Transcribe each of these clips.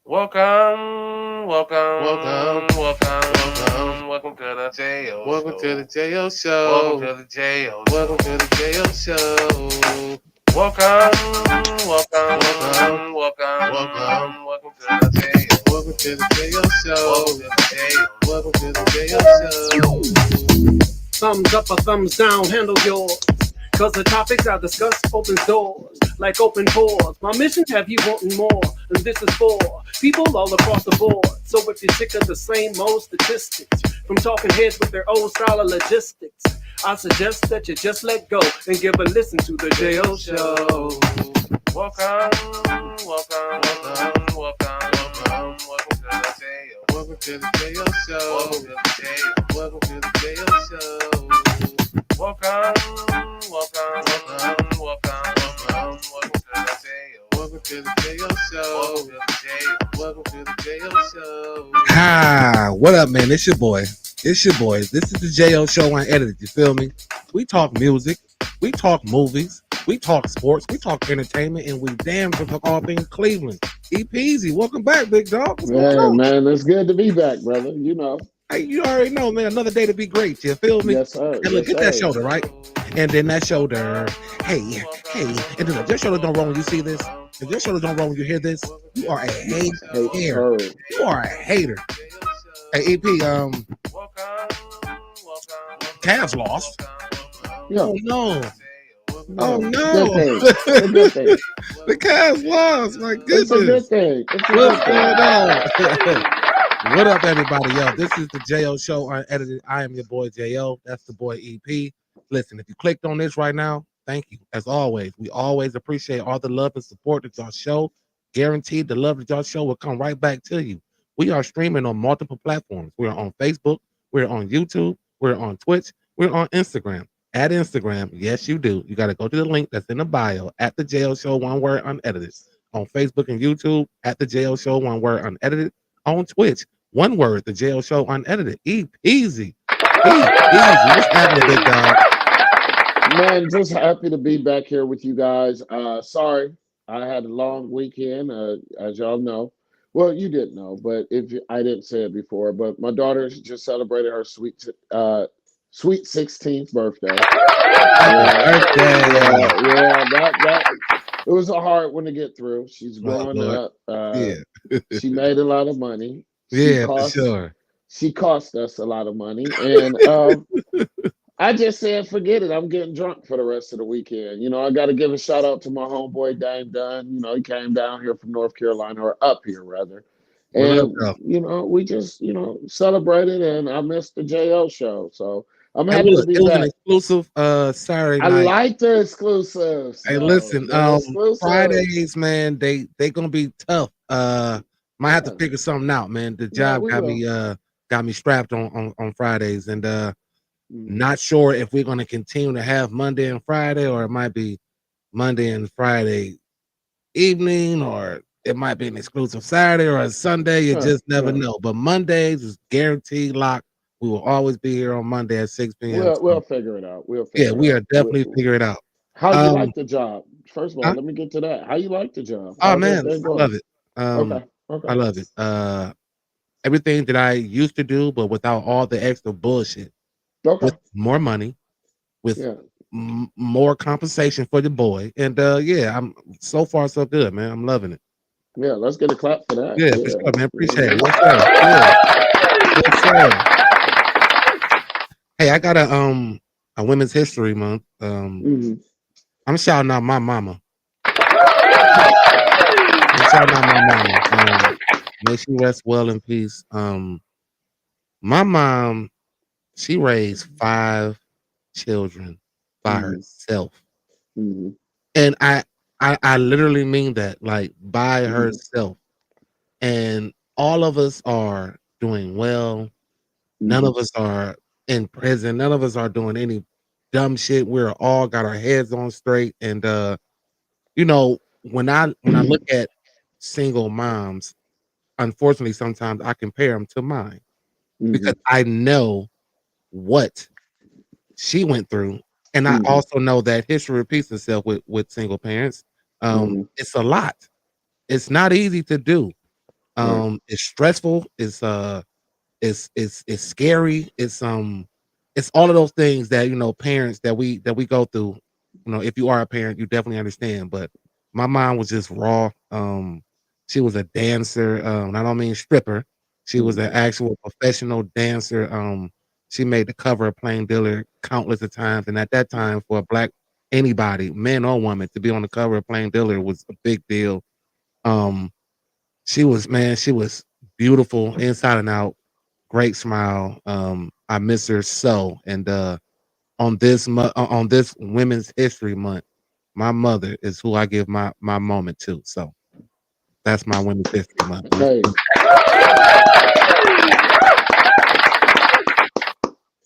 Welcome, Welcome, welcome, welcome, welcome to the J.O. welcome to the Show. JO Welcome Show. to the J.O. Welcome to the Show. JO Show. Welcome, Welcome, welcome, welcome, welcome to the J.O. welcome to the JO Welcome Show. to the J.O. Welcome to the JO Show. Thumbs up or thumbs down, handle yours. Cause the topics I discuss open doors, like open pores. My mission have you wanting more, and this is for people all across the board. So if you're sick of the same old statistics, from talking heads with their old style of logistics, I suggest that you just let go and give a listen to the JO Show. Welcome, Welcome, welcome, welcome, welcome to the J.O. welcome to the JO Welcome Show. to the J.O. Welcome to the JO Show. Welcome, Welcome, welcome, welcome to the J.O. welcome to the JO Welcome Show. to the J.O. Welcome to the JO Show. Hi, what up, man? It's your boy. It's your boy. This is the JO Show Unedited. You feel me? We talk music, we talk movies, we talk sports, we talk entertainment, and we damn sure talk all things Cleveland. Easy. Welcome back, big dog. What's going Yeah, on? man, it's good to be back, brother. Hey, you already know, man. Another day to be great. You feel me? Yes, sir. And look, Yes, get that sir. shoulder right, and then that shoulder. Hey, hey, and then your shoulder don't roll when you see this. If your shoulder don't roll when you hear this, you are a Hey, hater. heard. You are a hater. Hey, EP. Cavs lost. Yeah, Oh no. Oh no, good no. thing. It's a good thing. The Cavs lost. My It's a good goodness. thing. It's a What's good going thing. on? What up, everybody? Yo, this is the JO Show Unedited. I am your boy JO. That's the boy EP. Listen, if you clicked on this right now, thank you. As always, we always appreciate all the love and support that y'all show. Guaranteed the love that y'all show will come right back to you. We are streaming on multiple platforms. We're on Facebook, we're on YouTube, we're on Twitch, we're on Instagram. At Instagram, yes, you do. You got to go to the link that's in the bio at the JO Show, one word unedited. On Facebook and YouTube, at the JO Show, one word unedited. On Twitch, one word, the JO Show unedited. Easy. What's happening, big dog? Man, just happy to be back here with you guys. Sorry, I had a long weekend, as y'all know. Well, you didn't know, but I didn't say it before, but my daughter just celebrated her sweet 16th birthday. Happy Yeah, birthday. that it was a hard one to get through. She's Oh, growing Lord. up. Yeah. She made a lot of money. She Yeah, for cost sure. she cost us a lot of money, and I just said, forget it. I'm getting drunk for the rest of the weekend. I got to give a shout out to my homeboy Dame Dunn. He came down here from North Carolina, or up here rather, What up, and though? we just celebrated, and I missed the JO show, so I'm Hey, happy well, to look, be it was an back. exclusive Saturday I night. like the exclusives, Hey, though. listen, The exclusives. Fridays, man, they gonna be tough. Might have to Yeah, figure something out, man. The yeah, job we will. got me strapped on Fridays, and Mhm. not sure if we're gonna continue to have Monday and Friday, or it might be Monday and Friday evening, or it might be an exclusive Saturday or a Sunday. You Yeah, just never yeah. know. But Mondays is guaranteed lock. We will always be here on Monday at 6 p.m. We'll So figure it out. We'll yeah, figure it we are out. definitely figuring it out. How you Um, like the job? First of all, huh? let me get to that. How you like the job? Oh How's man, everything I love going? it. Okay, I okay. love it. Everything that I used to do, but without all the extra bullshit, with Okay. more money, with Yeah. more compensation for the boy, and yeah, I'm so far so good, man. I'm loving it. Yeah. Let's get a clap for that. Yeah, for Yeah. sure, man. Appreciate it. Mhm. Yes, sir. Yeah, yes, sir. Hey, I got a Women's History Month. Mhm. I'm shouting out my mama. I'm shouting out my mama. May she rest well in peace. My mom, she raised 5 children by Mhm. herself, Mhm. and I literally mean that, like by Mhm. herself. And all of us are doing well. None Mhm. of us are in prison. None of us are doing any dumb shit. We're all got our heads on straight. And when I look at single moms, unfortunately, sometimes I compare them to mine because Mhm. I know what she went through, and I Mhm. also know that history repeats itself with single parents. Mhm. It's a lot. It's not easy to do. Right. It's stressful. It's scary. It's all of those things that parents that we go through. If you are a parent, you definitely understand. But my mom was just raw. She was a dancer. I don't mean stripper. She was an Mhm. actual professional dancer. She made the cover of Plain Dealer countless of times, and at that time, for a black anybody, man or woman, to be on the cover of Plain Dealer was a big deal. Um, she was beautiful inside and out. Great smile. I miss her so. And on this Women's History Month, my mother is who I give my moment to. So that's my Women's History Month. Hey,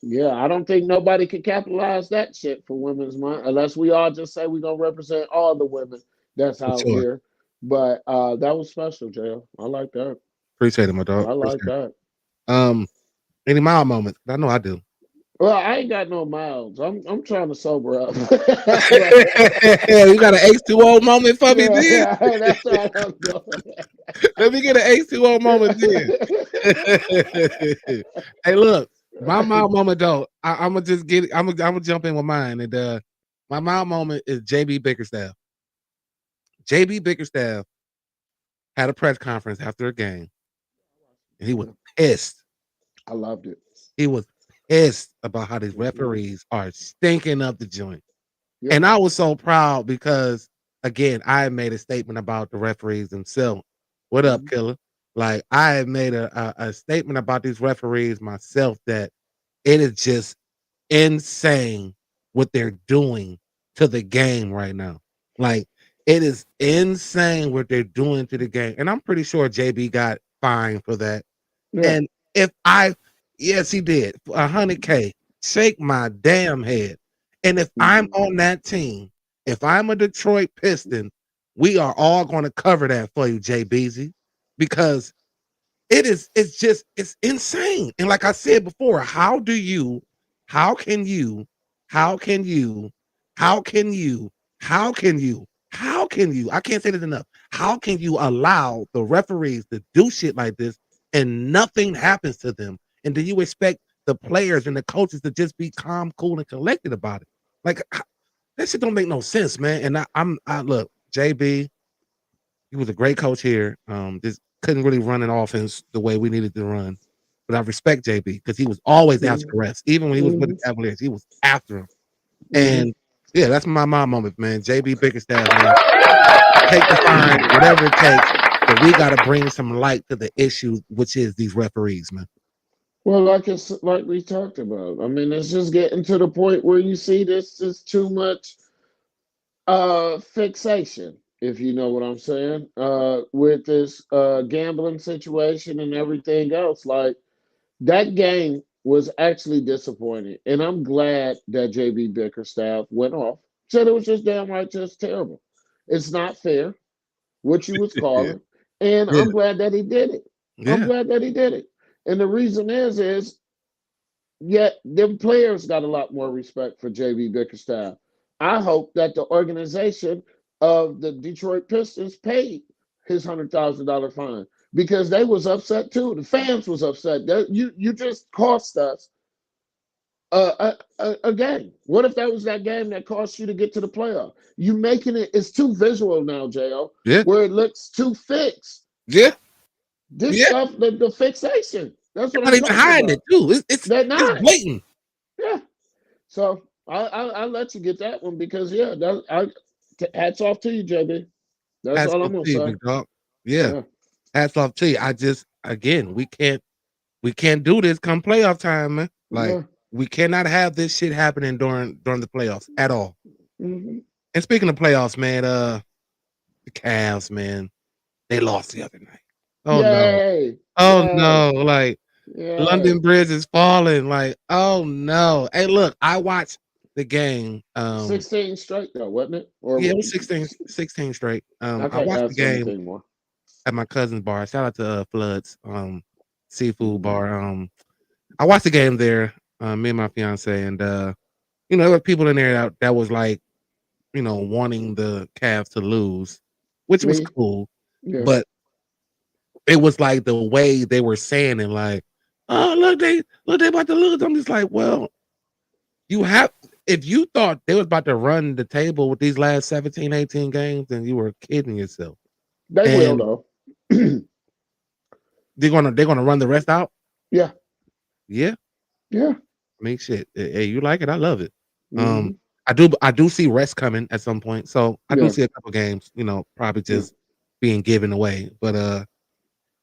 yeah, I don't think nobody can capitalize that shit for Women's Month unless we all just say we're gonna represent all the women that's For out sure. here. But that was special, JL. I like that. Appreciate it, my dog. I like Appreciate that. it. Any mild moments? I know I do. Well, I ain't got no miles. I'm trying to sober up. You got an H2O moment for me, Yeah, then? that's all I'm doing. Let me get an H2O moment then. Hey, look, my mild moment though. I'm gonna just get. I'm gonna jump in with mine, and my mild moment is JB Bickerstaff. JB Bickerstaff had a press conference after a game, and he was pissed. I loved it. He was pissed about how these Mhm. referees are stinking up the joint. Yep. And I was so proud because again, I had made a statement about the referees themselves. What up, Mhm. killer? Like I had made a statement about these referees myself that it is just insane what they're doing to the game right now. Like it is insane what they're doing to the game. And I'm pretty sure JB got fined for that. Yeah. And if I yes, he did. 100K. Shake my damn head. And if I'm Mhm. on that team, if I'm a Detroit Piston, we are all going to cover that for you, JBZ, because it's insane. And like I said before, how can you, how can you, how can you, how can you, I can't say this enough. How can you allow the referees to do shit like this and nothing happens to them? And do you expect the players and the coaches to just be calm, cool, and collected about it? Like that shit don't make no sense, man. And I look, JB, he was a great coach here. Just couldn't really run an offense the way we needed to run. But I respect JB because he was always after Mhm. the refs. Even when he was with the Mhm. Cavaliers, he was after them. Mhm. And yeah, that's my mom moment, man. JB Bickerstaff, man. Take the fine, whatever it takes. But we got to bring some light to the issue, which is these referees, man. Well, like we talked about. I mean, it's just getting to the point where you see this is too much fixation, if you know what I'm saying. With this gambling situation and everything else. Like that game was actually disappointing. And I'm glad that JB Bickerstaff went off. Said it was just damn right just terrible. It's not fair, what you was Yeah, calling. And yeah, I'm glad that he did it. I'm yeah. glad that he did it. And the reason is yet them players got a lot more respect for JB Bickerstaff. I hope that the organization of the Detroit Pistons paid his $100,000 fine because they was upset too. The fans was upset. You just cost us a game. What if that was that game that cost you to get to the playoff? You making it's too visual now, Jo, Yeah, where it looks too fixed. yeah, This yeah. stuff, the fixation. That's what They're I'm not even talking hiding it about. too. They're It's not. blatant. Yeah. So I'll let you get that one because yeah, hats off to you, JB. That's Hats all I'm off gonna to you, say. big dog. Yeah, Yeah, hats off to you. I just again, we can't do this come playoff time, man. Like yeah. we cannot have this shit happening during the playoffs at all. Hmm. And speaking of playoffs, man, the Cavs, man, they lost the other night. Oh no. Yay, Oh yay, no. Like London yay. Bridge is falling. Like, oh no. Hey, look, I watched the game. 16 straight though, wasn't it? Or Yeah, it was 16 straight. I I can't watched the answer game anything more. at my cousin's bar. Shout out to Floods, seafood Hmm. bar. I watched the game there, me and my fiance, and there were people in there that was like, wanting the Cavs to lose, which was Me? cool. Yeah. But it was like the way they were saying it, like, oh look, they about to lose. I'm just like, well, you have if you thought they was about to run the table with these last 17, 18 games, then you were kidding yourself. They will And though. they're gonna run the rest out. Yeah, Yeah, yeah. I mean, shit. Hey, you like it? I love it. Hmm. I do see rest coming at some point, so I do Yeah, see a couple games, probably yeah. just being given away. But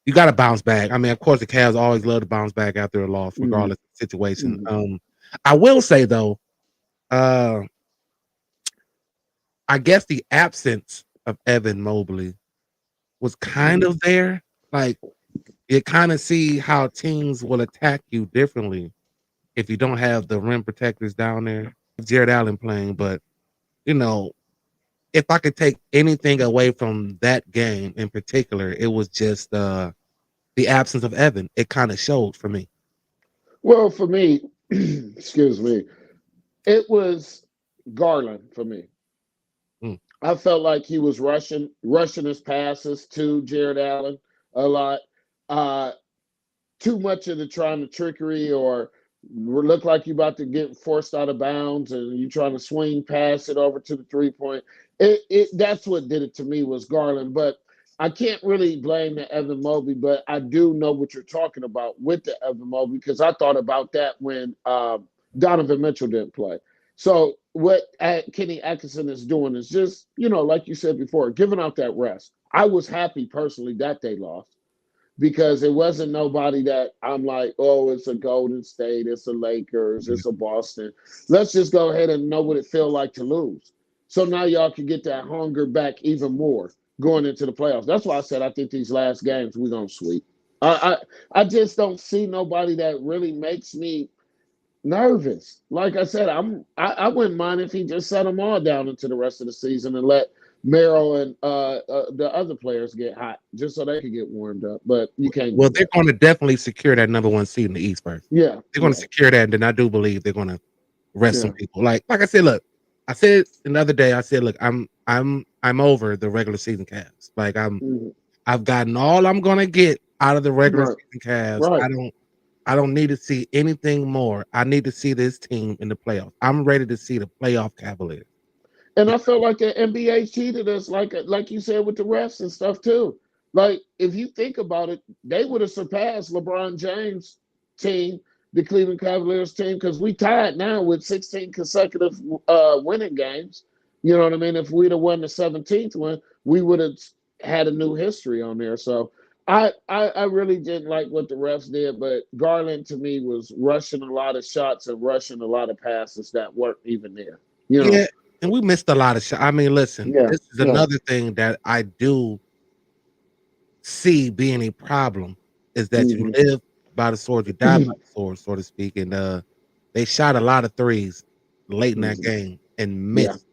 you got to bounce back. I mean, of course, the Cavs always love to bounce back after a loss, Hmm. regardless of the situation. Hmm. I will say though, uh, I guess the absence of Evan Mobley was kind of there. Like, you kind of see how teams will attack you differently if you don't have the rim protectors down there. Jared Allen playing, but you know, if I could take anything away from that game in particular, it was just the absence of Evan. It kind of showed for me. Well, for me, excuse me, it was Garland for me. Mm. I felt like he was rushing his passes to Jared Allen a lot. Uh, too much of the trying to trickery or look like you about to get forced out of bounds and you trying to swing past it over to the 3 point. It that's what did it to me was Garland. But I can't really blame the Evan Mobley, but I do know what you're talking about with the Evan Mobley because I thought about that when Donovan Mitchell didn't play. So what Kenny Atkinson is doing is just, like you said before, giving out that rest. I was happy personally that they lost because it wasn't nobody that I'm like, oh, it's a Golden State, it's a Lakers, Yeah. it's a Boston. Let's just go ahead and know what it feel like to lose. So now y'all can get that hunger back even more going into the playoffs. That's why I said I think these last games we're gonna sweep. I just don't see nobody that really makes me nervous. Like I said, I wouldn't mind if he just set them all down into the rest of the season and let Merrill and the other players get hot just so they could get warmed up. But you can't Well, do they're that. going to definitely secure that number one seed in the East first. Yeah, They're going to yeah, secure that, and then I do believe they're going to rest some yeah. people. Like I said, look, I said the other day, I said, look, I'm over the regular season Cavs. Like Mhm. I've gotten all I'm going to get out of the regular Right, season Cavs. right. I don't need to see anything more. I need to see this team in the playoffs. I'm ready to see the playoff Cavaliers. And I felt like the NBA cheated us, like you said with the refs and stuff too. Like if you think about it, they would have surpassed LeBron James' team, the Cleveland Cavaliers team, because we tied now with 16 consecutive winning games. You know what I mean? If we'd have won the 17th one, we would have had a new history on there. So I really didn't like what the refs did, but Garland to me was rushing a lot of shots and rushing a lot of passes that weren't even there. You know. Yeah, and we missed a lot of shots. I mean, listen, Yeah, this is yeah. another thing that I do see being a problem is that you Hmm. live by the sword, you die by the sword, so to speak. And they shot a lot of threes late in that Hmm. game and Yeah. missed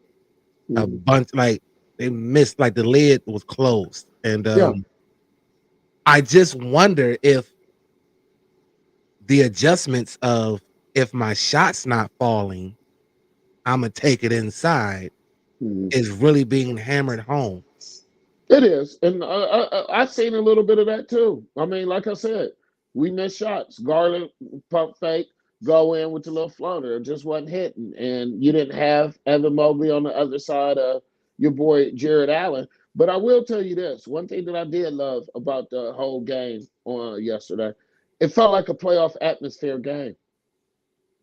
a Hmm. bunch. Like they missed, like the lid was closed. And Yeah. I just wonder if the adjustments of if my shot's not falling, I'm gonna take it inside Hmm. is really being hammered home. It is, and I seen a little bit of that too. I mean, like I said, we missed shots. Garland pump fake, go in with the little floater, it just wasn't hitting, and you didn't have Evan Mobley on the other side of your boy Jared Allen. But I will tell you this: one thing that I did love about the whole game on yesterday, it felt like a playoff atmosphere game.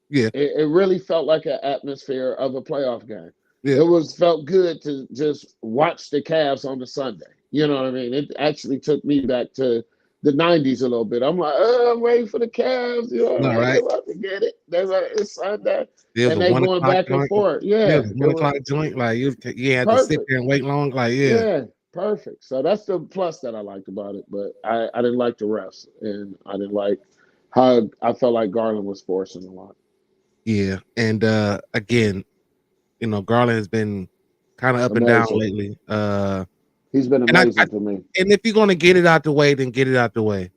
Yeah, It really felt like an atmosphere of a playoff game. yeah. It was felt good to just watch the Cavs on the Sunday. You know what I mean? It actually took me back to the '90s a little bit. I'm like, oh, I'm waiting for the Cavs. You know what All I mean? They're right. about to get it. It's Sunday, There's and a they one going o'clock back and joint. forth. Yeah, Yeah, the it 1 o'clock was joint. Like you had to sit perfect. there and wait long. Like, yeah. Yeah, perfect. So that's the plus that I liked about it. But I didn't like the refs, and I didn't like how I felt like Garland was forcing a lot. Yeah. And again, Garland has been kind of up and down Amazing. lately. He's been And amazing to me. and if you're gonna get it out the way, then get it out the way.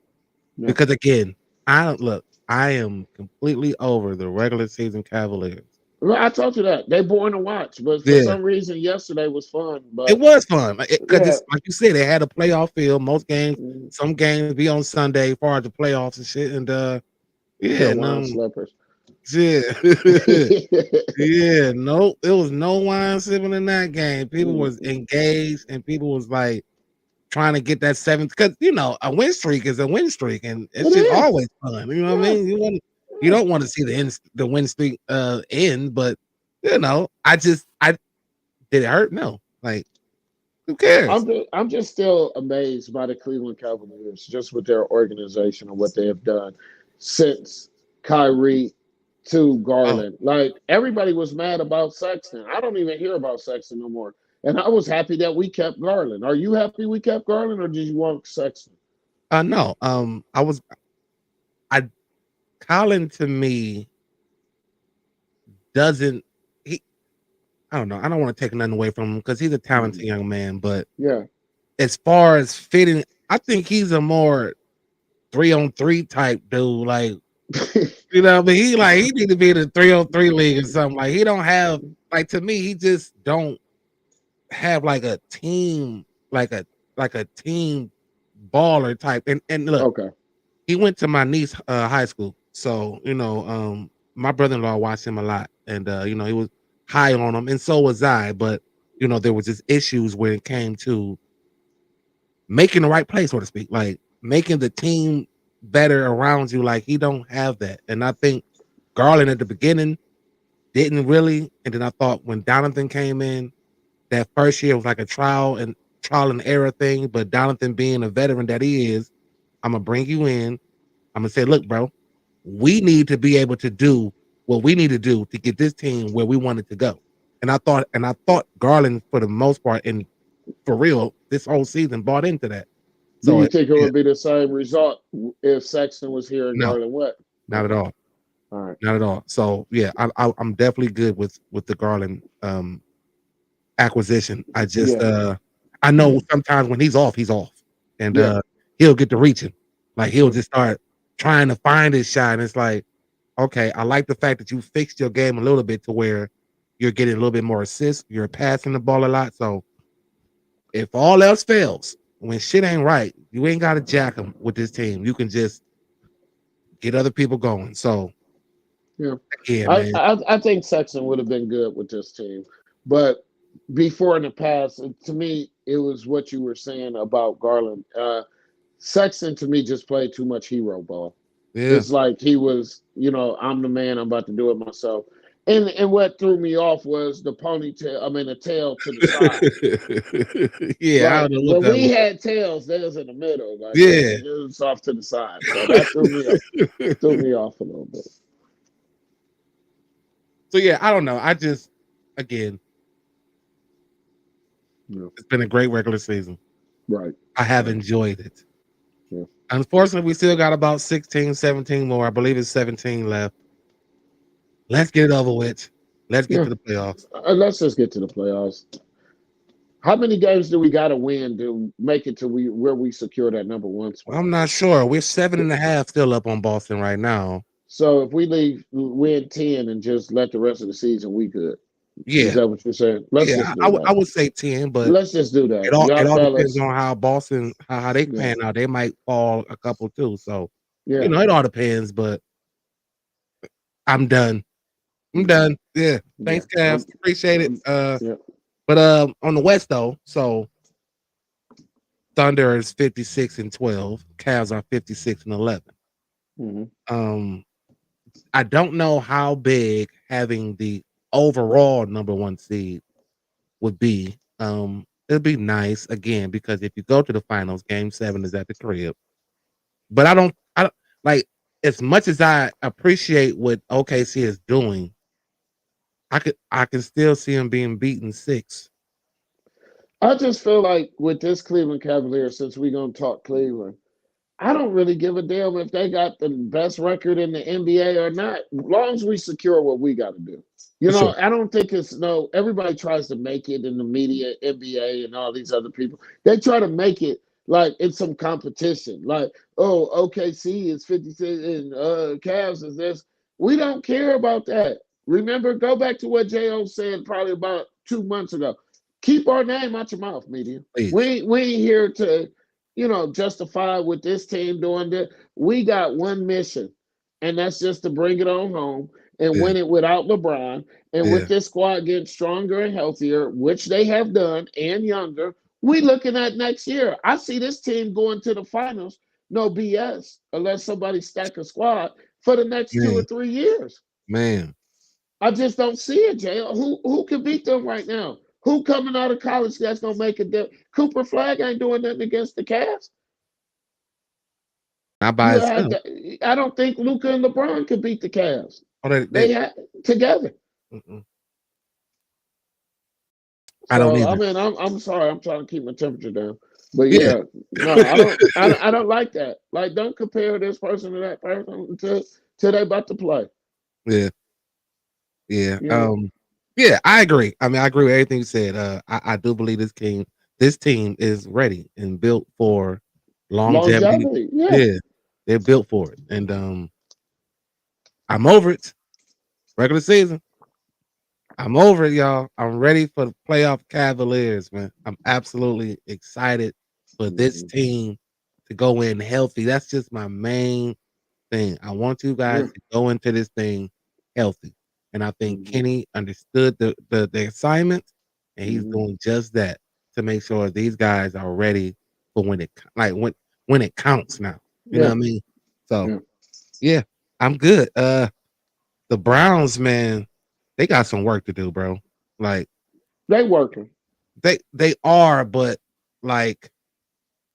Yeah. Because again, I don't look, I am completely over the regular season Cavaliers. Well, I told you that they boring to watch, but for Yeah, some reason yesterday was fun. it But was fun because yeah, it's like you said, they had a playoff field. Most games, mm, some games be on Sunday, as far as the playoffs and shit. And the yeah, wine no, slippers. yeah, yeah, no, it was no wine sipping in that game. People was Mm-mm. engaged, and people was like trying to get that seventh because a win streak is a win streak, and It it's just is. always fun. You know what I Yeah, mean? You yeah. don't want to see the win streak end, but I did it hurt? No, like who cares? I'm just still amazed by the Cleveland Cavaliers, just with their organization and what they have done since Kyrie to Oh, Garland. Like everybody was mad about Sexton. I don't even hear about Sexton no more. And I was happy that we kept Garland. Are you happy we kept Garland, or did you want Sexton? no, I Colin to me doesn't he I don't know. I don't want to take nothing away from him because he's a talented Mhm. young man, but Yeah. as far as fitting, I think he's a more 3-on-3 type dude. Like, but he need to be in the 3-on-3 league or something. Like he don't have like to me, he just don't have like a team, like a team baller type. And look, Okay. he went to my niece high school. So, my brother-in-law watched him a lot. And he was high on him, and so was I. But there was just issues when it came to making the right play, so to speak, like making the team better around you. Like he don't have that. And I think Garland at the beginning didn't really. And then I thought when Donathan came in, that first year was like a trial and error thing. But Donathan being a veteran that he is, I'm gonna bring you in. I'm gonna say, look, bro, we need to be able to do what we need to do to get this team where we want it to go. And I thought Garland, for the most part, and for real, this whole season bought into that. Do So you think it yeah, would be the same result if Sexton was here and no, Garland what? not at Okay. all, All right. not at all. So yeah, I'm definitely good with the Garland acquisition. Yeah. I know sometimes when he's off, and Yeah. he'll get to reaching, like he'll Yeah. just start trying to find his shot. And it's like, okay, I like the fact that you fixed your game a little bit to where you're getting a little bit more assists, you're passing the ball a lot. So if all else fails, when shit ain't right, you ain't got to jack them with this team. You can just get other people going. So Yeah. yeah, I, man. I I think Sexton would have been good with this team, but before in the past, to me, it was what you were saying about Garland. Sexton to me just played too much hero ball. Yeah. It's like he was, I'm the man. I'm about to do it myself. And what threw me off was the ponytail. I mean, the tail to the side. Yeah, I Like don't know what when that we was. had tails, they was in the middle. Like Yeah. it was off to the side. So that threw me off a little bit. So yeah, I don't know. Again, Yeah. it's been a great regular season. Right. I have Right. enjoyed it. Yeah. Unfortunately, we still got about 16, 17 more. I believe it's 17 left. Let's get it over with. Let's get Yeah. to the playoffs. Let's just get to the playoffs. How many games do we got to win to make it to where we secure that number one spot? I'm not sure. We're 7.5 still up on Boston right now. So if we win 10 and just let the rest of the season, we good. Is Yeah. that what you're saying? Let's Yeah. just do I that. would say 10, but Let's just do that. it Y'all all depends fellas, on how Boston how they yeah, pan out. They might fall a couple too. So, yeah, it all depends, but I'm done. I'm okay, done. Yeah. yeah. Thanks, Cavs. Appreciate it. Yeah. But on the West though, so Thunder is 56-12. Cavs are 56-11. Hmm. Um, I don't know how big having the overall number one seed would be. It'd be nice again because if you go to the finals, game 7 is at the crib. But I don't like as much as I appreciate what OKC is doing, I can still see them being beaten 6. I just feel like with this Cleveland Cavaliers, since we're gonna talk Cleveland, I don't really give a damn if they got the best record in the NBA or not, as long as we secure what we got to do. For sure. I don't think it's no. Everybody tries to make it in the media, NBA, and all these other people. They try to make it like it's some competition. Like, oh, OKC is 56 and Cavs is this. We don't care about that. Remember, go back to what Jo said probably about 2 months ago. Keep our name out your mouth, media. Please. We ain't here to, justify with this team doing that. We got one mission, and that's just to bring it on home and Yeah. win it without LeBron. And Yeah. with this squad getting stronger and healthier, which they have done, and younger, we looking at next year. I see this team going to the finals, no BS, unless somebody stack a squad for the next two or Man. 3 years. Man. I just don't see it, Jay. Who can beat them right now? Who coming out of college that's gonna make a difference? Cooper Flag ain't doing nothing against the Cavs. Not You by had itself. to, I don't think Luca and LeBron could beat the Cavs. Oh, They had together. mm-mm. I don't So I either. mean, I'm sorry. I'm trying to keep my temperature down. But Yeah. yeah, no, I don't. I don't like that. Like, don't compare this person to that person until they about to play. Yeah. Yeah. You know, Yeah, I agree. I mean, I agree with everything you said. I do believe this team is ready and built for longevity. longevity. Yeah. Yeah, they're built for it. And I'm over it. Regular season. I'm over it, y'all. I'm ready for the playoff Cavaliers, man. I'm absolutely excited for this Mhm. team to go in healthy. That's just my main thing. I want you Yeah. guys to go into this thing healthy. And I think Mhm. Kenny understood the assignment, and he's Mhm. doing just that to make sure these guys are ready for when it counts now. You know what Yeah. I mean? So Yeah. yeah, I'm good. The Browns, man, they got some work to do, bro. Like They working. they are, but like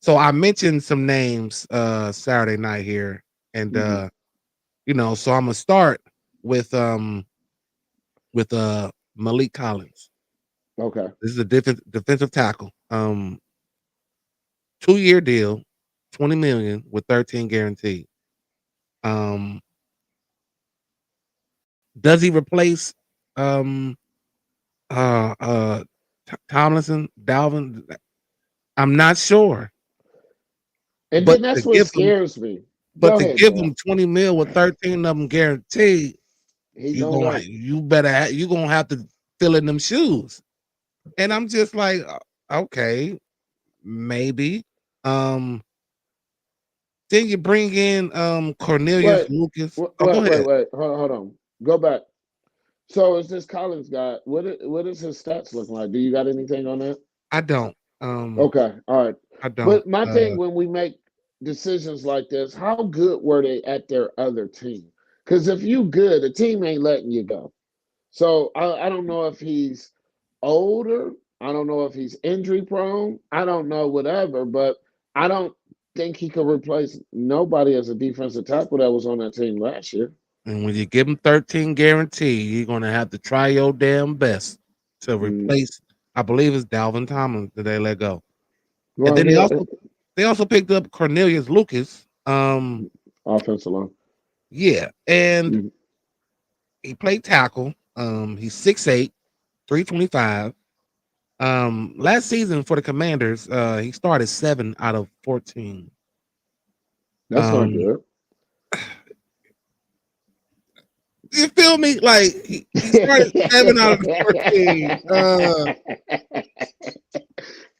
so I mentioned some names Saturday night here, and Mhm. so I'm gonna start with with Malik Collins. Okay. This is a defensive tackle. 2-year deal, 20 million with 13 guaranteed. Um, does he replace um Tomlinson, Dalvin? I'm not sure. And But then to that's what give him scares me. but Go to ahead, give Jay. him 20 mil with 13 of them guaranteed, He gonna work. you gonna have to fill in them shoes. And I'm just like, okay, maybe. Um, then you bring in Cornelius Wait, Lucas. wait, Oh, go wait, wait, ahead. wait. Hold on. Go back. So is this Collins guy? What is his stats looking like? Do you got anything on that? I don't. Okay, all right. I don't. But my thing when we make decisions like this, how good were they at their other team? Because if you good, the team ain't letting you go. So I don't know if he's older. I don't know if he's injury prone. I don't know whatever, but I don't think he could replace nobody as a defensive tackle that was on that team last year. And when you give him 13 guarantee, you're gonna have to try your damn best to Mm, replace. I believe it's Dalvin Tomlin that they let go. And well, then yeah, they also picked up Cornelius Lucas. offensive line. Yeah, and Mm, he played tackle. He's 6'8", 325. Last season for the Commanders, he started 7 out of 14. that's not Um, good. you feel me? Like he started 7 out of 14.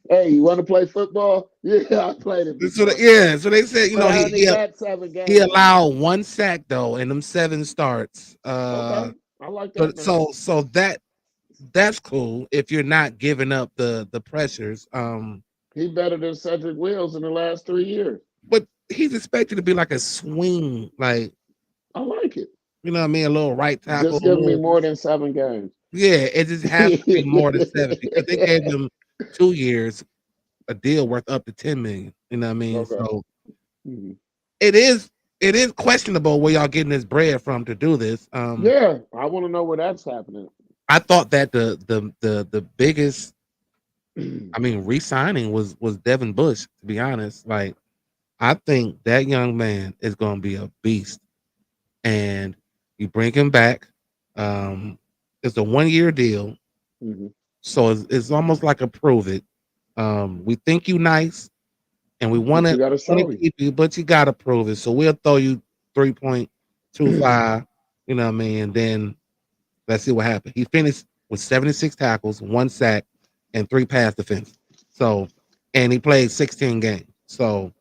Hey, you want to play football? Yeah, I played it before. So they said, But I only got 7 games. he allowed 1 sack though in them 7 starts. Okay, I like So that now. so that's cool if you're not giving up the pressures. He better than Cedric Wills in the last 3 years. But he's expected to be like a swing, like I like it. you know what I mean, a little right tackle, Just a give me little more than 7 games. yeah. It just has to be more than 7 because they gave him 2 years a deal worth up to 10 million. You know what I mean? Okay. So Mhm. it is questionable where y'all getting this bread from to do this. Yeah, I want to know where that's happening. I thought that the biggest, I mean, re-signing was Devin Bush. To be honest, like I think that young man is going to be a beast, and you bring him back. It's a 1-year deal, Mhm. so it's almost like a prove it. We think you nice, and we want But you to got to show me. keep you, but you got to prove it. So we'll throw you 3.25. You know what I mean, and then Let's see what happened. He finished with 76 tackles, 1 sack, and 3 pass defense. So, and he played 16 games. So,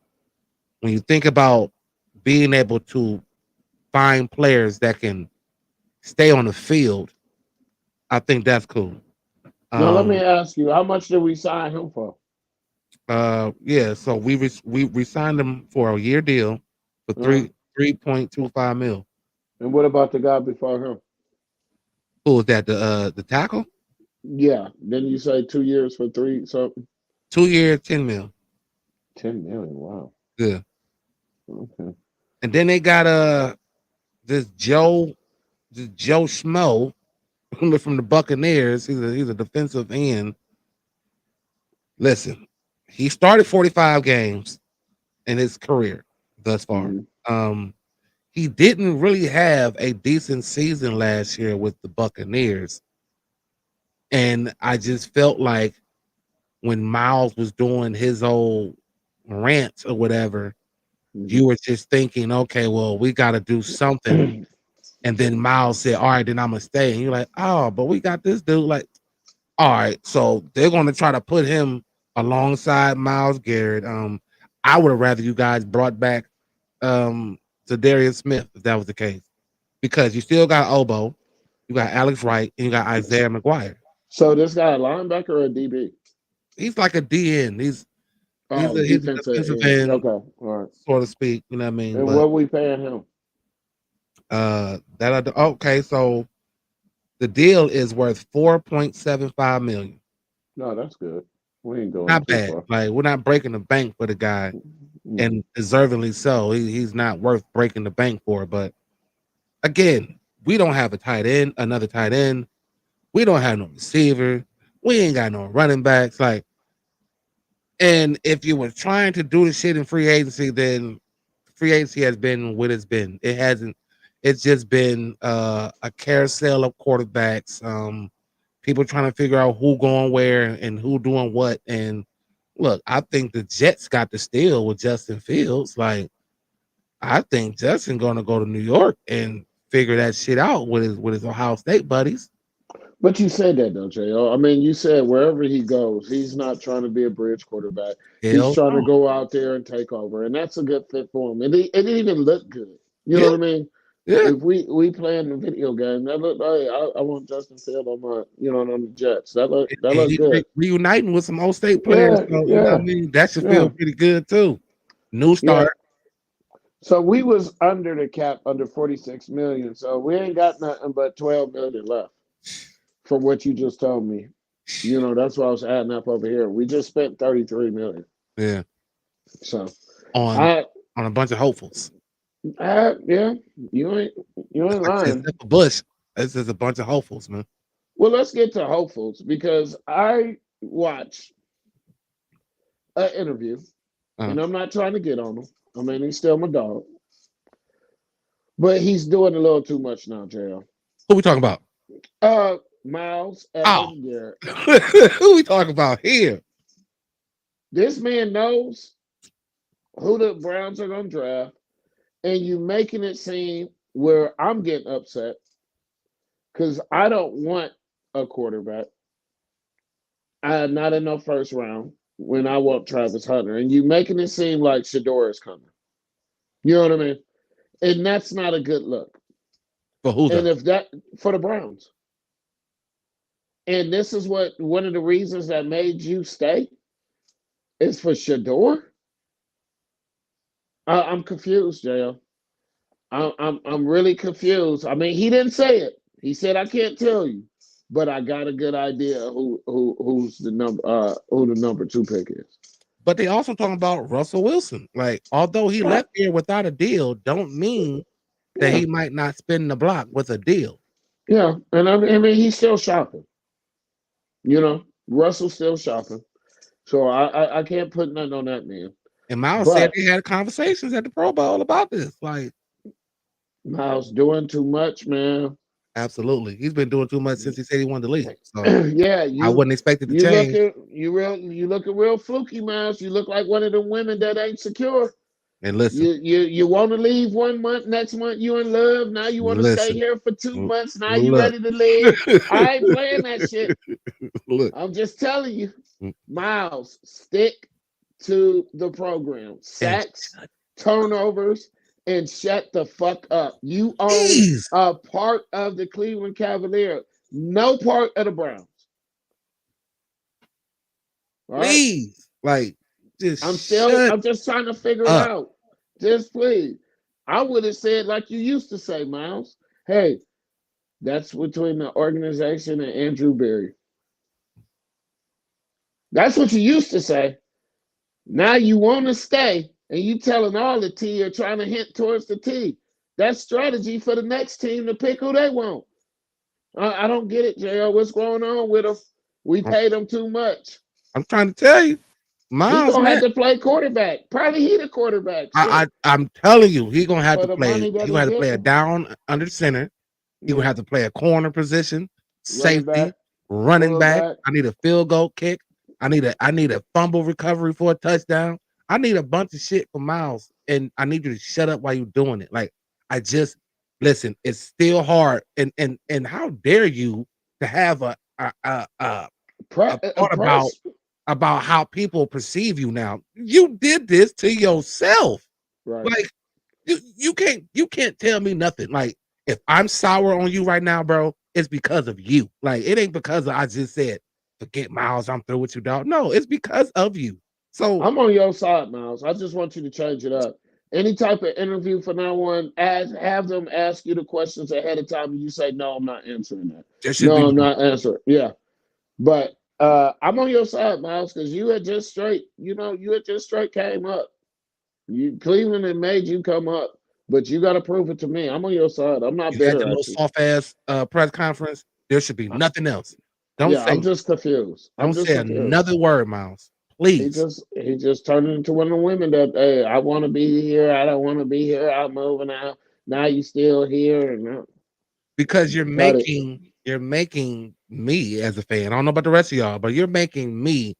when you think about being able to find players that can stay on the field, I think that's cool. Now let me Um, ask you, how much did we sign him for? yeah. So we signed him for a year deal for Uh, 3.25 mil. and what about the guy before him? Who was that? The tackle? Yeah. Then you say 2 years for three something? 2 years, 10 mil. 10 million. Wow. Yeah. Okay. And then they got this Joe Schmo from the Buccaneers. He's a defensive end. Listen, he started 45 games in his career thus far. Hmm. Um, he didn't really have a decent season last year with the Buccaneers. And I just felt like when Miles was doing his old rants or whatever, Hmm. you were just thinking, okay, well, we got to do something. And then Miles said, all right, then I'm going to stay. And you're like, oh, but we got this dude. Like, all right, so they're going to try to put him alongside Miles Garrett. I would have rather you guys brought back Darius Smith if that was the case, because you still got Obo, you got Alex Wright, and you got Isaiah McGuire. So this guy a linebacker or a DB? He's like a DN. Oh, He's a defensive defensive end. end, Okay, all right. so to speak. You know what I mean? And But what we paying him? okay, so the deal is worth 4.75 million. No, that's good. We ain't going Not too bad. far. Like we're not breaking the bank for the guy, Mhm. and deservingly so. He's not worth breaking the bank for. But again, we don't have a tight end, another tight end. We don't have no receiver. We ain't got no running backs. Like, and if you were trying to do the shit in free agency, then free agency has been what it's been. It hasn't. It's just been a carousel of quarterbacks. People trying to figure out who going where and who doing what. And look, I think the Jets got the steal with Justin Fields. Like, I think Justin gonna go to New York and figure that shit out with his Ohio State buddies. But you said that, don't you? I mean, you said wherever he goes, he's not trying to be a bridge quarterback. He's Hell, trying to no. go out there and take over, and that's a good fit for him. It didn't even look good. You know Yeah, what I mean? yeah. If we playing the video game, that looked like I want Justin Field on my, on the Jets. That And looked he good. reuniting with some old state players. Yeah, So you know what yeah, I mean? That should yeah, feel pretty good too. New yeah. start. So we was under the cap, under 46 million. So we ain't got nothing but 12 million left from what you just told me. That's why I was adding up over here. We just spent 33 million. Yeah. So On I, on a bunch of hopefuls. yeah, you ain't you ain't Like I said, lying. except for Bush, it's just a bunch of hopefuls, man. Well, let's get to hopefuls because I watched an interview, Uh, and I'm not trying to get on him. I mean, he's still my dog, but he's doing a little too much now, JL. who we talking about? Miles Oh, effing Garrett. who we talking about here? This man knows who the Browns are going to draft, and you making it seem where I'm getting upset because I don't want a quarterback. Not in no first round when I want Travis Hunter, and you making it seem like Shador is coming. You know what I mean? And that's not a good look. For who And though? if that for the Browns, and this is what one of the reasons that made you stay is for Shador. I'm confused, JL. I'm really confused. I mean, he didn't say it. He said I can't tell you, but I got a good idea who's the number two pick is. But they also talking about Russell Wilson. Like, although he Yeah, left here without a deal, don't mean that yeah, he might not spin the block with a deal. yeah. And I mean he's still shopping. Russell's still shopping. So I can't put nothing on that man. And Miles said But they had conversations at the Pro Bowl about this. Like, Miles doing too much, man. absolutely, he's been doing too much since he said he wanted to leave. So Yeah, I you wouldn't expect it to you look change. at you looking real fluky, Miles. You look like one of them women that ain't secure. And listen, You want to leave 1 month, next month you in love. Now you want to stay listen, here for 2 months. Now you look, ready to leave. I ain't playing that shit. look. I'm just telling you, Mm. Miles, stick to the program. And Sacks, turnovers, and shut the fuck up. You own please, a part of the Cleveland Cavaliers, no part of the Browns. All right. please, like, I'm just still, shut I'm just trying to figure it up. out. Just please. I would have said like you used to say, Miles. Hey, that's between the organization and Andrew Berry. That's what you used to say. Now you want to stay, and you telling all the T or trying to hint towards the T. That's strategy for the next team to pick who they want. I don't get it, JL. What's going on with them? We paid him too much. I'm trying to tell you, He Miles, gonna have man. to play quarterback. Probably he the quarterback. Shit, I'm telling you, he gonna have for to the play. money that He he gonna have to play a getting. down under center. He gonna Yeah, have to play a corner position, running back, safety, running back. fullback. I need a field goal kick. I need a fumble recovery for a touchdown. I need a bunch of shit for Miles, and I need you to shut up while you're doing it. Like, I just listen. It's still hard, and how dare you to have a thought Press. about how people perceive you now. You did this to yourself. Right. Like, you can't tell me nothing. Like, if I'm sour on you right now, bro, it's because of you. Like, it ain't because I just said, forget Miles, I'm through with you, dog. No, it's because of you. So I'm on your side, Miles. I just want you to change it up. Any type of interview from now on, have them ask you the questions ahead of time, and you say, "No, I'm not answering that. there should be No, I'm not answering." Yeah, but I'm on your side, Miles, because you had just straight, you had just straight came up. You Cleveland had made you come up, but you got to prove it to me. I'm on your side. I'm not you had bitter the little at you. soft ass press conference. There should be nothing else. Don't Yeah, I'm say just confused. I'm don't just say confused. another word, Miles. He Please. just he just turned into one of the women that, hey, I want to be here. I don't want to be here. I'm moving out. Now you still here, and Because cut it. you're making me as a fan. I don't know about the rest of y'all, but you're making me.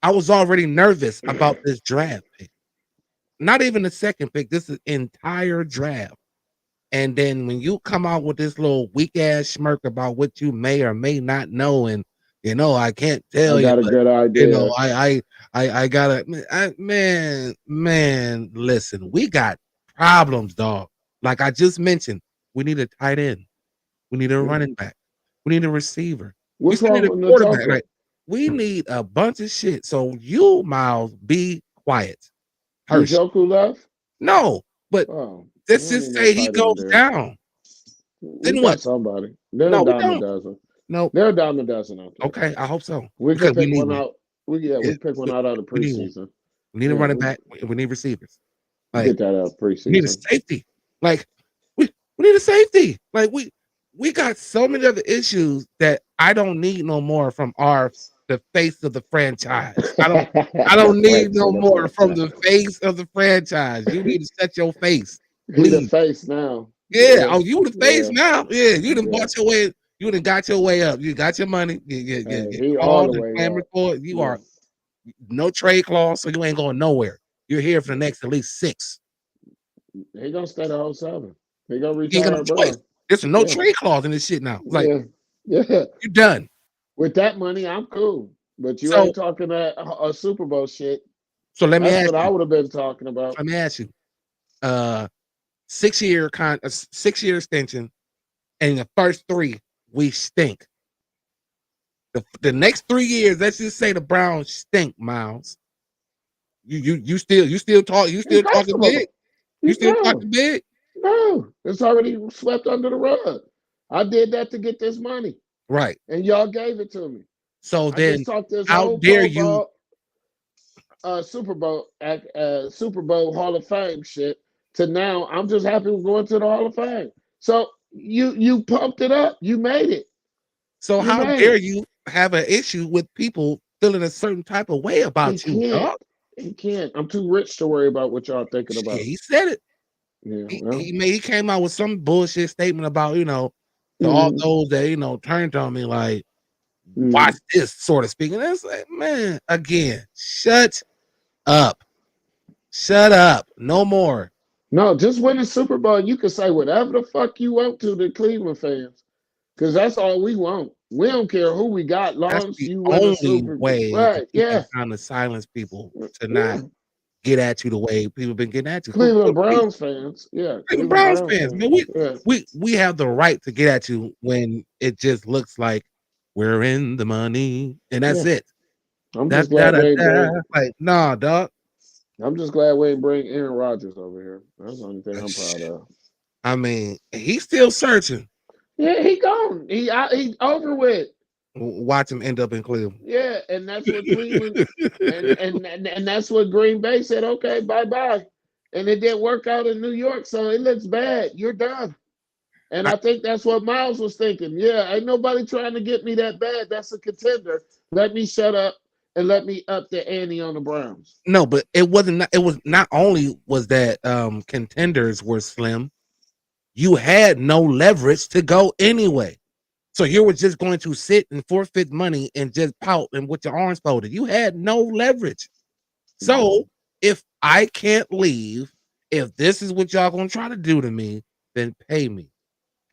I was already nervous about this draft pick. Not even the second pick. This is entire draft. And then when you come out with this little weak ass smirk about what you may or may not know, and I can't I tell you, got a but good idea. I gotta, man, listen, we got problems, dog. Like I just mentioned, we need a tight end, we need a Yeah. running back, we need a receiver, we What's still need wrong a with quarterback. Najoka? Like we need a bunch of shit. So you, Miles, be quiet. Hush. Najoku left? No, but Oh, we let's don't need just no say he tight end goes there. down. We Then what? got somebody. They're No, a we dime a don't. dozen. No. They're a dime a dozen out there. Okay, I hope so We could because we pick need one one. out. Yeah, We pick one out of the we need one. preseason. We need a Yeah, running back. We need receivers. we Like get that out of we need a preseason. safety. Like we need a safety. Like we got so many other issues that I don't need no more from the face of the franchise. I don't The need face no of the more from the franchise. face of the franchise. You need to set your face, He the please. face now. Yeah. Yeah, Oh, you the face yeah, now. Yeah. You done yeah. bought your way. You done got your way up. You got your money. Hey, You he all the called and way clamored up. for it. You Yeah. are no trade clause, so you ain't going nowhere. You're here for the next at least 6. He gonna stay the whole 7. He gonna You ain't got no retire, choice. bro. There's no Yeah, trade clause in this shit now. Like yeah, yeah. you're done. With that money, I'm cool. But you So ain't talking that a Super Bowl shit. so let me That's ask what I you. would have been talking about. Let me ask you. 6-year a 6-year extension, and the first 3 we stink. The next 3 years, let's just say the Browns stink, Miles. You still He's talking big? comfortable. You He's still no, talking big? no. It's already swept under the rug. I did that to get this money, Right. and y'all gave it to me. So I just then talked this how whole dare Pro you Bowl, Super Bowl Hall of Fame shit to now. I'm just happy with going to the Hall of Fame. So you pumped it up. You made it. so You how made dare it. you have an issue with people feeling a certain type of way He about you, can't. dog? He can't. I'm too rich to worry about what y'all thinking Shit, about. he said it. Yeah. Well. He came out with some bullshit statement about, to all Mm, those that, turned on me like, watch mm. this, sort of speaking. It's like, man, again, shut up. Shut up. No more. No, just win the Super Bowl. You can say whatever the fuck you want to the Cleveland fans, because that's all we want. We don't care who we got, That's long as the you win the only Super Bowl. way that Right? you can Yeah, kind of silence people to not yeah. get at you the way people been getting at you. For Cleveland me, Browns fans. Yeah, Cleveland Cleveland Browns Browns fans, fans. man, Yeah, we have the right to get at you when it just looks like we're in the money and that's yeah. it. I'm Da just da glad da we ain't da. bring. Like, nah, dog. I'm just glad we ain't bring Aaron Rodgers over here. That's the only thing I'm proud Shit. of. I mean, he's still searching. Yeah, he gone. He over with. Watch him end up in Cleveland. Yeah, and that's what Cleveland and that's what Green Bay said. Okay, bye bye, and it didn't work out in New York, so it looks bad. You're done. And I, I think that's what Miles was thinking. Yeah, ain't nobody trying to get me that bad. That's a contender. Let me shut up and let me up the ante on the Browns. no, but it wasn't. It was not only was that contenders were slim. You had no leverage to go anyway. So you were just going to sit and forfeit money and just pout and with your arms folded. You had no leverage. So if I can't leave, if this is what y'all gonna try to do to me, then pay me.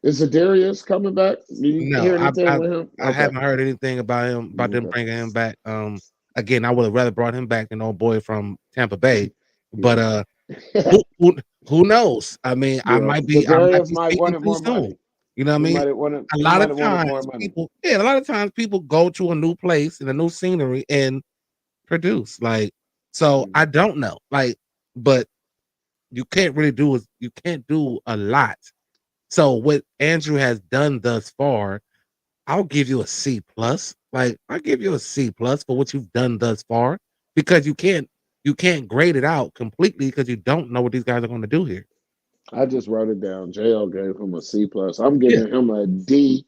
Is Darius coming back? Do you No, hear anything with him? I Okay. haven't heard anything about him about them Okay. bringing him back. Again, I would have rather brought him back than old boy from Tampa Bay. But Yeah. who knows? I mean, Yeah. I might Ladarius be might speaking wanted too more soon. money. You know what I He mean? might have wanted. A He lot might of have wanted times more money. a lot of times people go to a new place and a new scenery and produce. Like, so I don't know. Like, but you can't really do is you can't do a lot. So what Andrew has done thus far, I'll give you a C plus. Like, I'll give you a C plus for what you've done thus far because you can't grade it out completely because you don't know what these guys are going to do here. I just wrote it down. JL gave him a C plus. I'm Yeah. giving him a D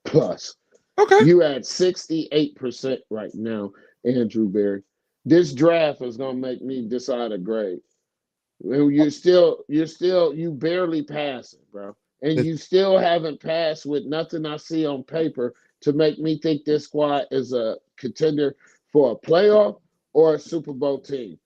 plus. Okay. You at 68% right now, Andrew Berry. This draft is gonna make me decide a grade. You barely passing, bro. And The, you still haven't passed with nothing I see on paper to make me think this squad is a contender for a playoff or a Super Bowl team.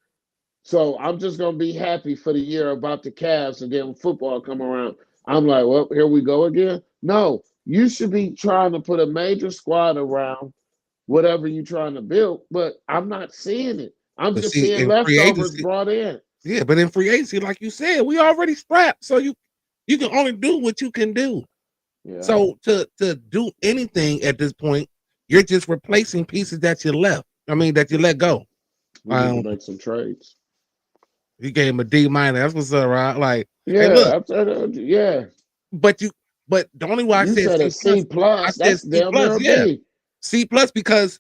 So I'm just gonna be happy for the year about the Cavs, and then when football come around, I'm like, well, here we go again. No, you should be trying to put a major squad around whatever you're trying to build, but I'm not seeing it. I'm but just see, seeing in free leftovers agency, brought in. yeah, but in free agency, like you said, we already strapped. So you can only do what you can do. Yeah, So to do anything at this point, you're just replacing pieces that you left. I mean that you let go. we need to make some trades. You gave him a D minus. That's what's up, right? Like, hey, look, Yeah, yeah. but the only why I You said said a C plus, C I plus. said That's C damn near plus, a yeah, B. C plus because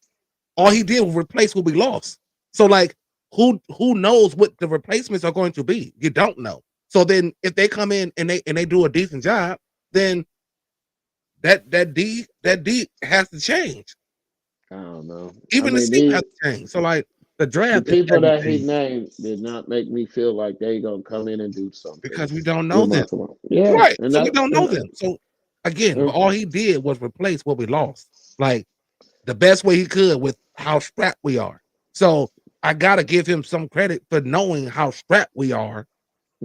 all he did was replace what we lost. So like, who knows what the replacements are going to be? You don't know. So then if they come in and they do a decent job, then that D has to change. I don't know. I Even the mean, C has to change. So like the the draft is people that he everything named did not make me feel like they gonna come in and do something because we don't know them. remarkable. Yeah, Right. and So we that don't know and them. So again, but uh, all he did was replace what we lost. Like the best way he could with how strapped we are. So I gotta give him some credit for knowing how strapped we are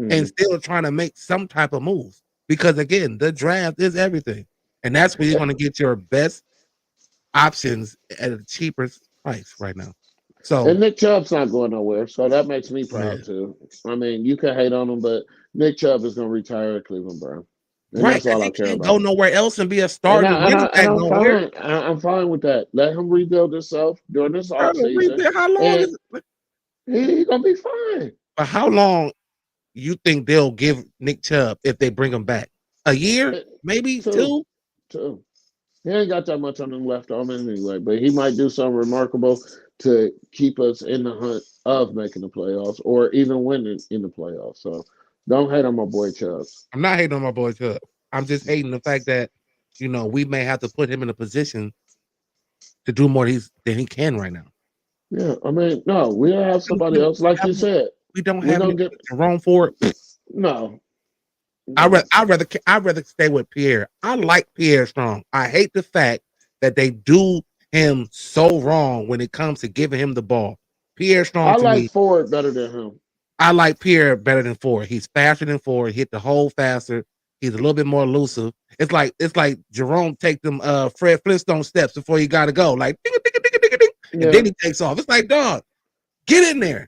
and mhm. still trying to make some type of moves. Because again, the draft is everything. And that's where you're gonna get your best options at the cheapest price right now. So And Nick Chubb's not going nowhere, so that makes me yeah. proud too. I mean, you can hate on him, but Nick Chubb is going to retire at Cleveland Brown, and Right, that's because all I he care can't go about. nowhere else and be a And starting running back I'm nowhere. fine. I'm fine with that. Let him rebuild himself during this Bro, offseason, how long and is it? he gonna be fine. But how long you think they'll give Nick Chubb if they bring him back? A year, Eh, maybe Two, two. two. He ain't got that much on him left on him anyway, but he might do something remarkable to keep us in the hunt of making the playoffs or even winning in the playoffs. So don't hate on my boy Chubb. I'm not hating on my boy Chubb. I'm just hating the fact that we may have to put him in a position to do more than he can right now. Yeah, I mean, no, we'll have somebody else, like you said. We don't We're have gonna any get Jerome Ford. no, I no. I'd rather stay with Pierre. I like Pierre Strong. I hate the fact that they do him so wrong when it comes to giving him the ball. Pierre Strong I to like me, Ford better than him. I like Pierre better than Ford. He's faster than Ford. Hit the hole faster. He's a little bit more elusive. It's like Jerome take them Fred Flintstone steps before he got to go, like ding, ding, ding, ding, ding, and Yeah, then he takes off. It's like, dog, get in there.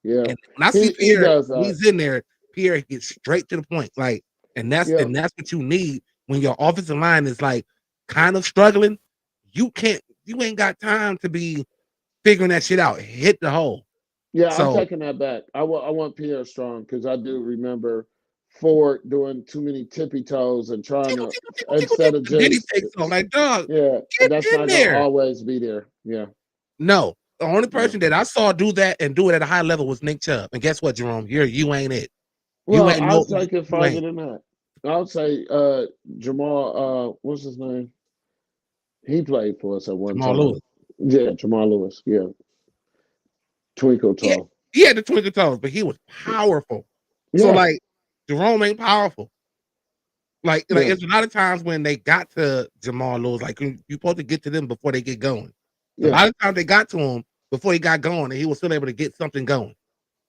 yeah. And when I see He Pierre, does that. he's in there. Pierre gets straight to the point, like, and that's Yeah, and that's what you need when your offensive line is like kind of struggling. You ain't got time to be figuring that shit out. Hit the hole. yeah. I'm So taking that back. I want Pierre Strong because I do remember Ford doing too many tippy toes and trying tickle, to tickle, tickle, tickle, instead tickle, of and then he just takes off. Like, dog, yeah, and get that's in not gonna there. always be there. Yeah, No, the only yeah. person that I saw do that and do it at a high level was Nick Chubb. And guess what, Jerome? You ain't it. You Well, ain't I'll no take it you further ain't than that. I'll say Jamal. What's his name? He played for us at one Jamal time. Lewis. Yeah, Jamal Lewis. Yeah, Twinkle Yeah, Toe. he had the twinkle toes, but he was powerful. So Yeah, like Jerome ain't powerful. Like yeah, it's a lot of times when they got to Jamal Lewis, like you're supposed to get to them before they get going. A yeah, lot of times they got to him before he got going, and he was still able to get something going.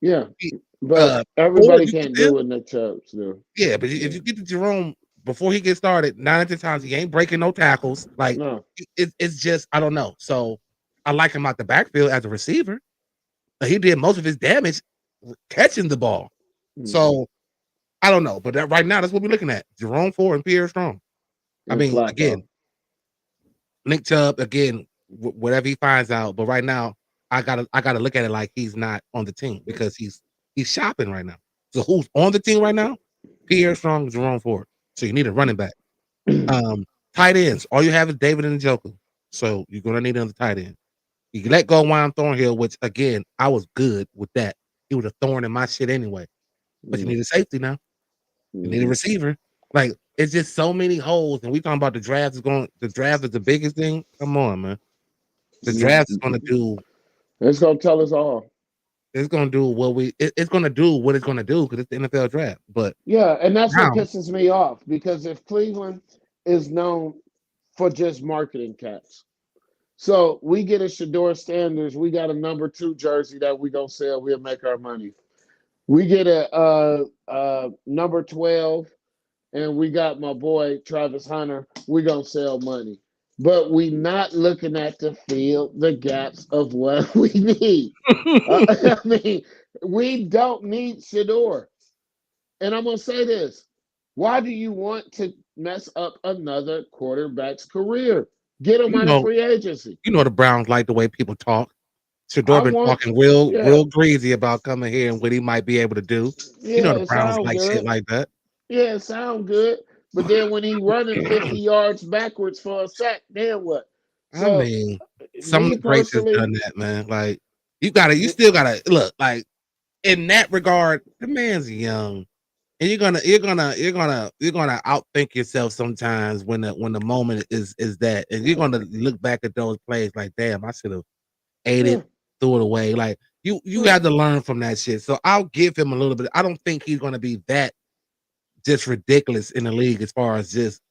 yeah. He, But or everybody you get can't do them, what Nick Chubb's do. yeah. But if Yeah, you get to Jerome before he gets started, 9 out of 10 times he ain't breaking no tackles. Like no. it's just I don't know. So I like him out the backfield as a receiver. He did most of his damage catching the ball. Hmm. So I don't know, but right now that's what we're looking at: Jerome Ford and Pierre Strong. I And mean, again, Flacco. Nick Chubb again, whatever he finds out. But right now, I gotta look at it like he's not on the team because he's shopping right now. So who's on the team right now? Pierre Strong, Jerome Ford. So you need a running back. Um, Tight ends. All you have is David and Njoku. So you're gonna need another tight end. You can let go Juan Thornhill, which again, I was good with that. He was a thorn in my shit anyway. But you Mm, need a safety now. You need a mhm. receiver. Like it's just so many holes. And we talking about the draft is the biggest thing. Come on, man. The draft is gonna do It's gonna tell us all. it's gonna do it's gonna do what it's gonna do because it's the NFL draft. But Yeah, and that's what now pisses me off because if Cleveland is known for just marketing cats, so we get a Shador Sanders, we got a number 2 jersey that we gonna sell, we'll make our money. We get a number 12, and we got my boy Travis Hunter. We gonna sell money, but we not looking at to fill the gaps of what we need. I mean, we don't need Shador. And I'm gonna say this: why do you want to mess up another quarterback's career? Get him you out of know, free agency. the Browns like the way people talk. Shador I been want, talking real, yeah, real greasy about coming here and what he might be able to do. yeah, The it Browns sound like shit good. like that. Yeah, it sound good. But then when he running 50 yards backwards for a sack, then what? I So mean, some of me the greats has personally, done that, man. Like you still gotta look like in that regard, the man's young. And you're gonna outthink yourself sometimes when the moment is that, and you're gonna look back at those plays like, damn, I should have ate yeah, it, threw it away. Like you yeah. have to learn from that shit. So I'll give him a little bit. I don't think he's gonna be that just ridiculous in the league as far as just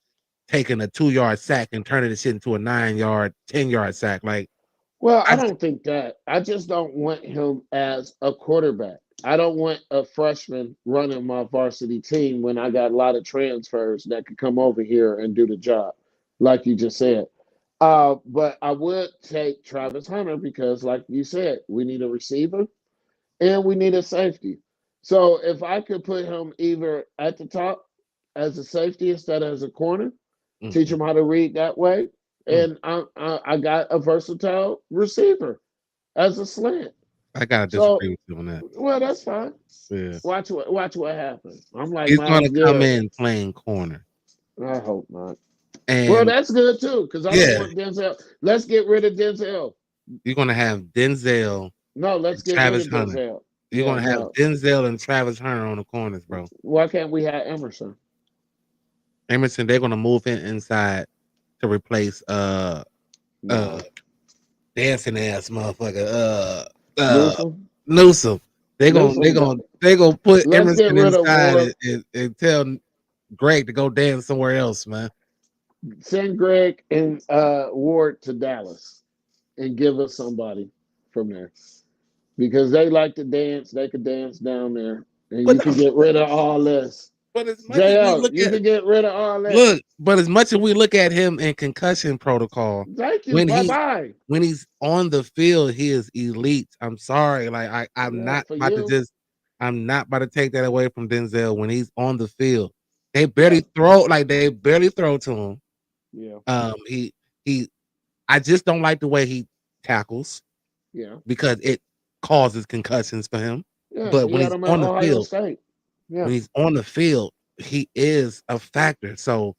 taking a 2 yard sack and turning the shit into a 9 yard, 10 yard sack. Like Well, I I don't think that. I just don't want him as a quarterback. I don't want a freshman running my varsity team when I got a lot of transfers that could come over here and do the job, like you just said. But I would take Travis Hunter because, like you said, we need a receiver and we need a safety. So if I could put him either at the top as a safety instead of as a corner, teach mm-mm, him how to read that way, mm. and I got a versatile receiver as a slant. I gotta So, disagree with you on that. well, that's fine. Yeah. Watch what happens. I'm like He's gonna Miles come Garrett. in playing corner. I hope not. Well, And that's good too, because I don't yeah, want Denzel. Let's get rid of Denzel. you're gonna have Denzel No, let's and get rid Travis of Hunter. Denzel. You're Yeah, gonna have no. Denzel and Travis Hunter on the corners, bro. Why can't we have Emerson? Emerson, they're gonna move him inside to replace uh No. dancing ass motherfucker Newsom? Newsom. They gonna they Newsom. gonna they gonna put Let's get Emerson rid of inside Ward. and tell Greg to go dance somewhere else, man. Send Greg and Ward to Dallas and give us somebody from there. because they like to dance. They could dance down there, and But you can get rid of all this. as much as we JL, look you at can get rid of all that. look, but as much as we look at him in concussion protocol, Thank you. when Bye he bye. when he's on the field, he is elite. I'm sorry, like I'm Yeah, not for about to you. just I'm not about to take that away from Denzel when he's on the field. They Yeah, barely throw to him. yeah, He I just don't like the way he tackles yeah, because it causes concussions for him. yeah. But He had him at Ohio State. Yeah. when he's on the field, he is a factor. So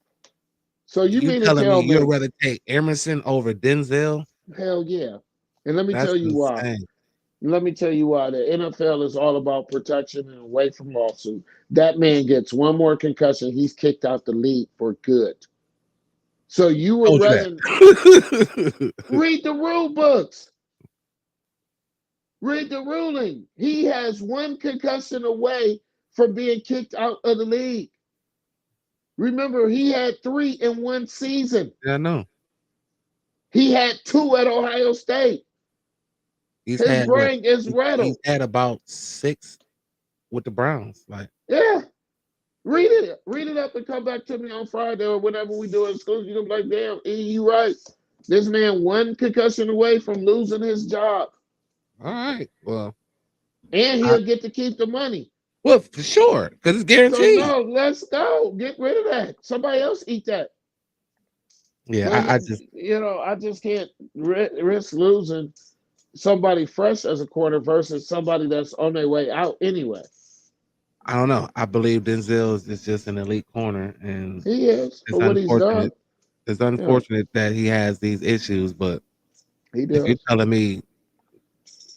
So you you mean to telling me tell you'd me, rather take Emerson over Denzel? hell yeah. And let me That's tell you why. insane. Let me tell you why. The NFL is all about protection and away from lawsuit. That man gets one more concussion, he's kicked out the league for good. So you would Told you rather that. read the rule books, read the ruling. He has one concussion away from being kicked out of the league. Remember, he had three in one season. Yeah, I know. He had two at Ohio State. He's His had what? brain is He's rattled. had about 6 with the Browns. Like, Yeah. Read it up and come back to me on Friday or whenever we do it. School, you're gonna be like, damn, E, you right. This man one concussion away from losing his job. all right, well, And I, he'll get to keep the money. well, for sure, because it's So guaranteed. no, let's go. Get rid of that. Somebody else eat that. Yeah, But I just I just can't risk losing somebody fresh as a corner versus somebody that's on their way out anyway. I don't know. I believe Denzel is just an elite corner, and He is it's for what he's done. unfortunate. It's Yeah, unfortunate that he has these issues, but he if you're does. telling me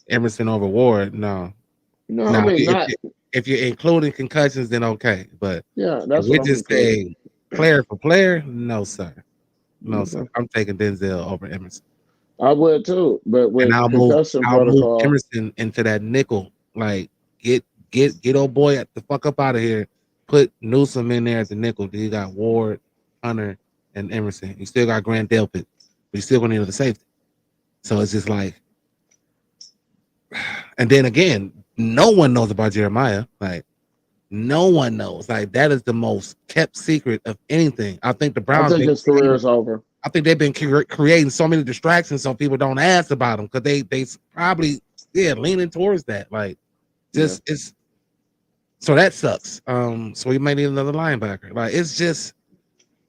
Emerson over Ward, no. No, I Now, mean not. if you're including concussions, then okay. But Yeah, if that's we're what I'm just including. saying player for player, no sir, no sir. Okay. I'm taking Denzel over Emerson, I would too, but and with concussion I'll move protocol, Emerson into that nickel. Like get old boy the fuck up out of here. Put Newsom in there at the nickel. Then you got Ward, Hunter, and Emerson. You still got Grant Delpit, but you still gonna need the safety. So it's just like, and then again, no one knows about Jeremiah. Like no one knows. Like that is the most kept secret of anything. I think the I Browns think been his career is over. I think they've been creating so many distractions so people don't ask about them because they probably leaning towards that. Like Yeah. just it's so that sucks. So we may need another linebacker. Like it's just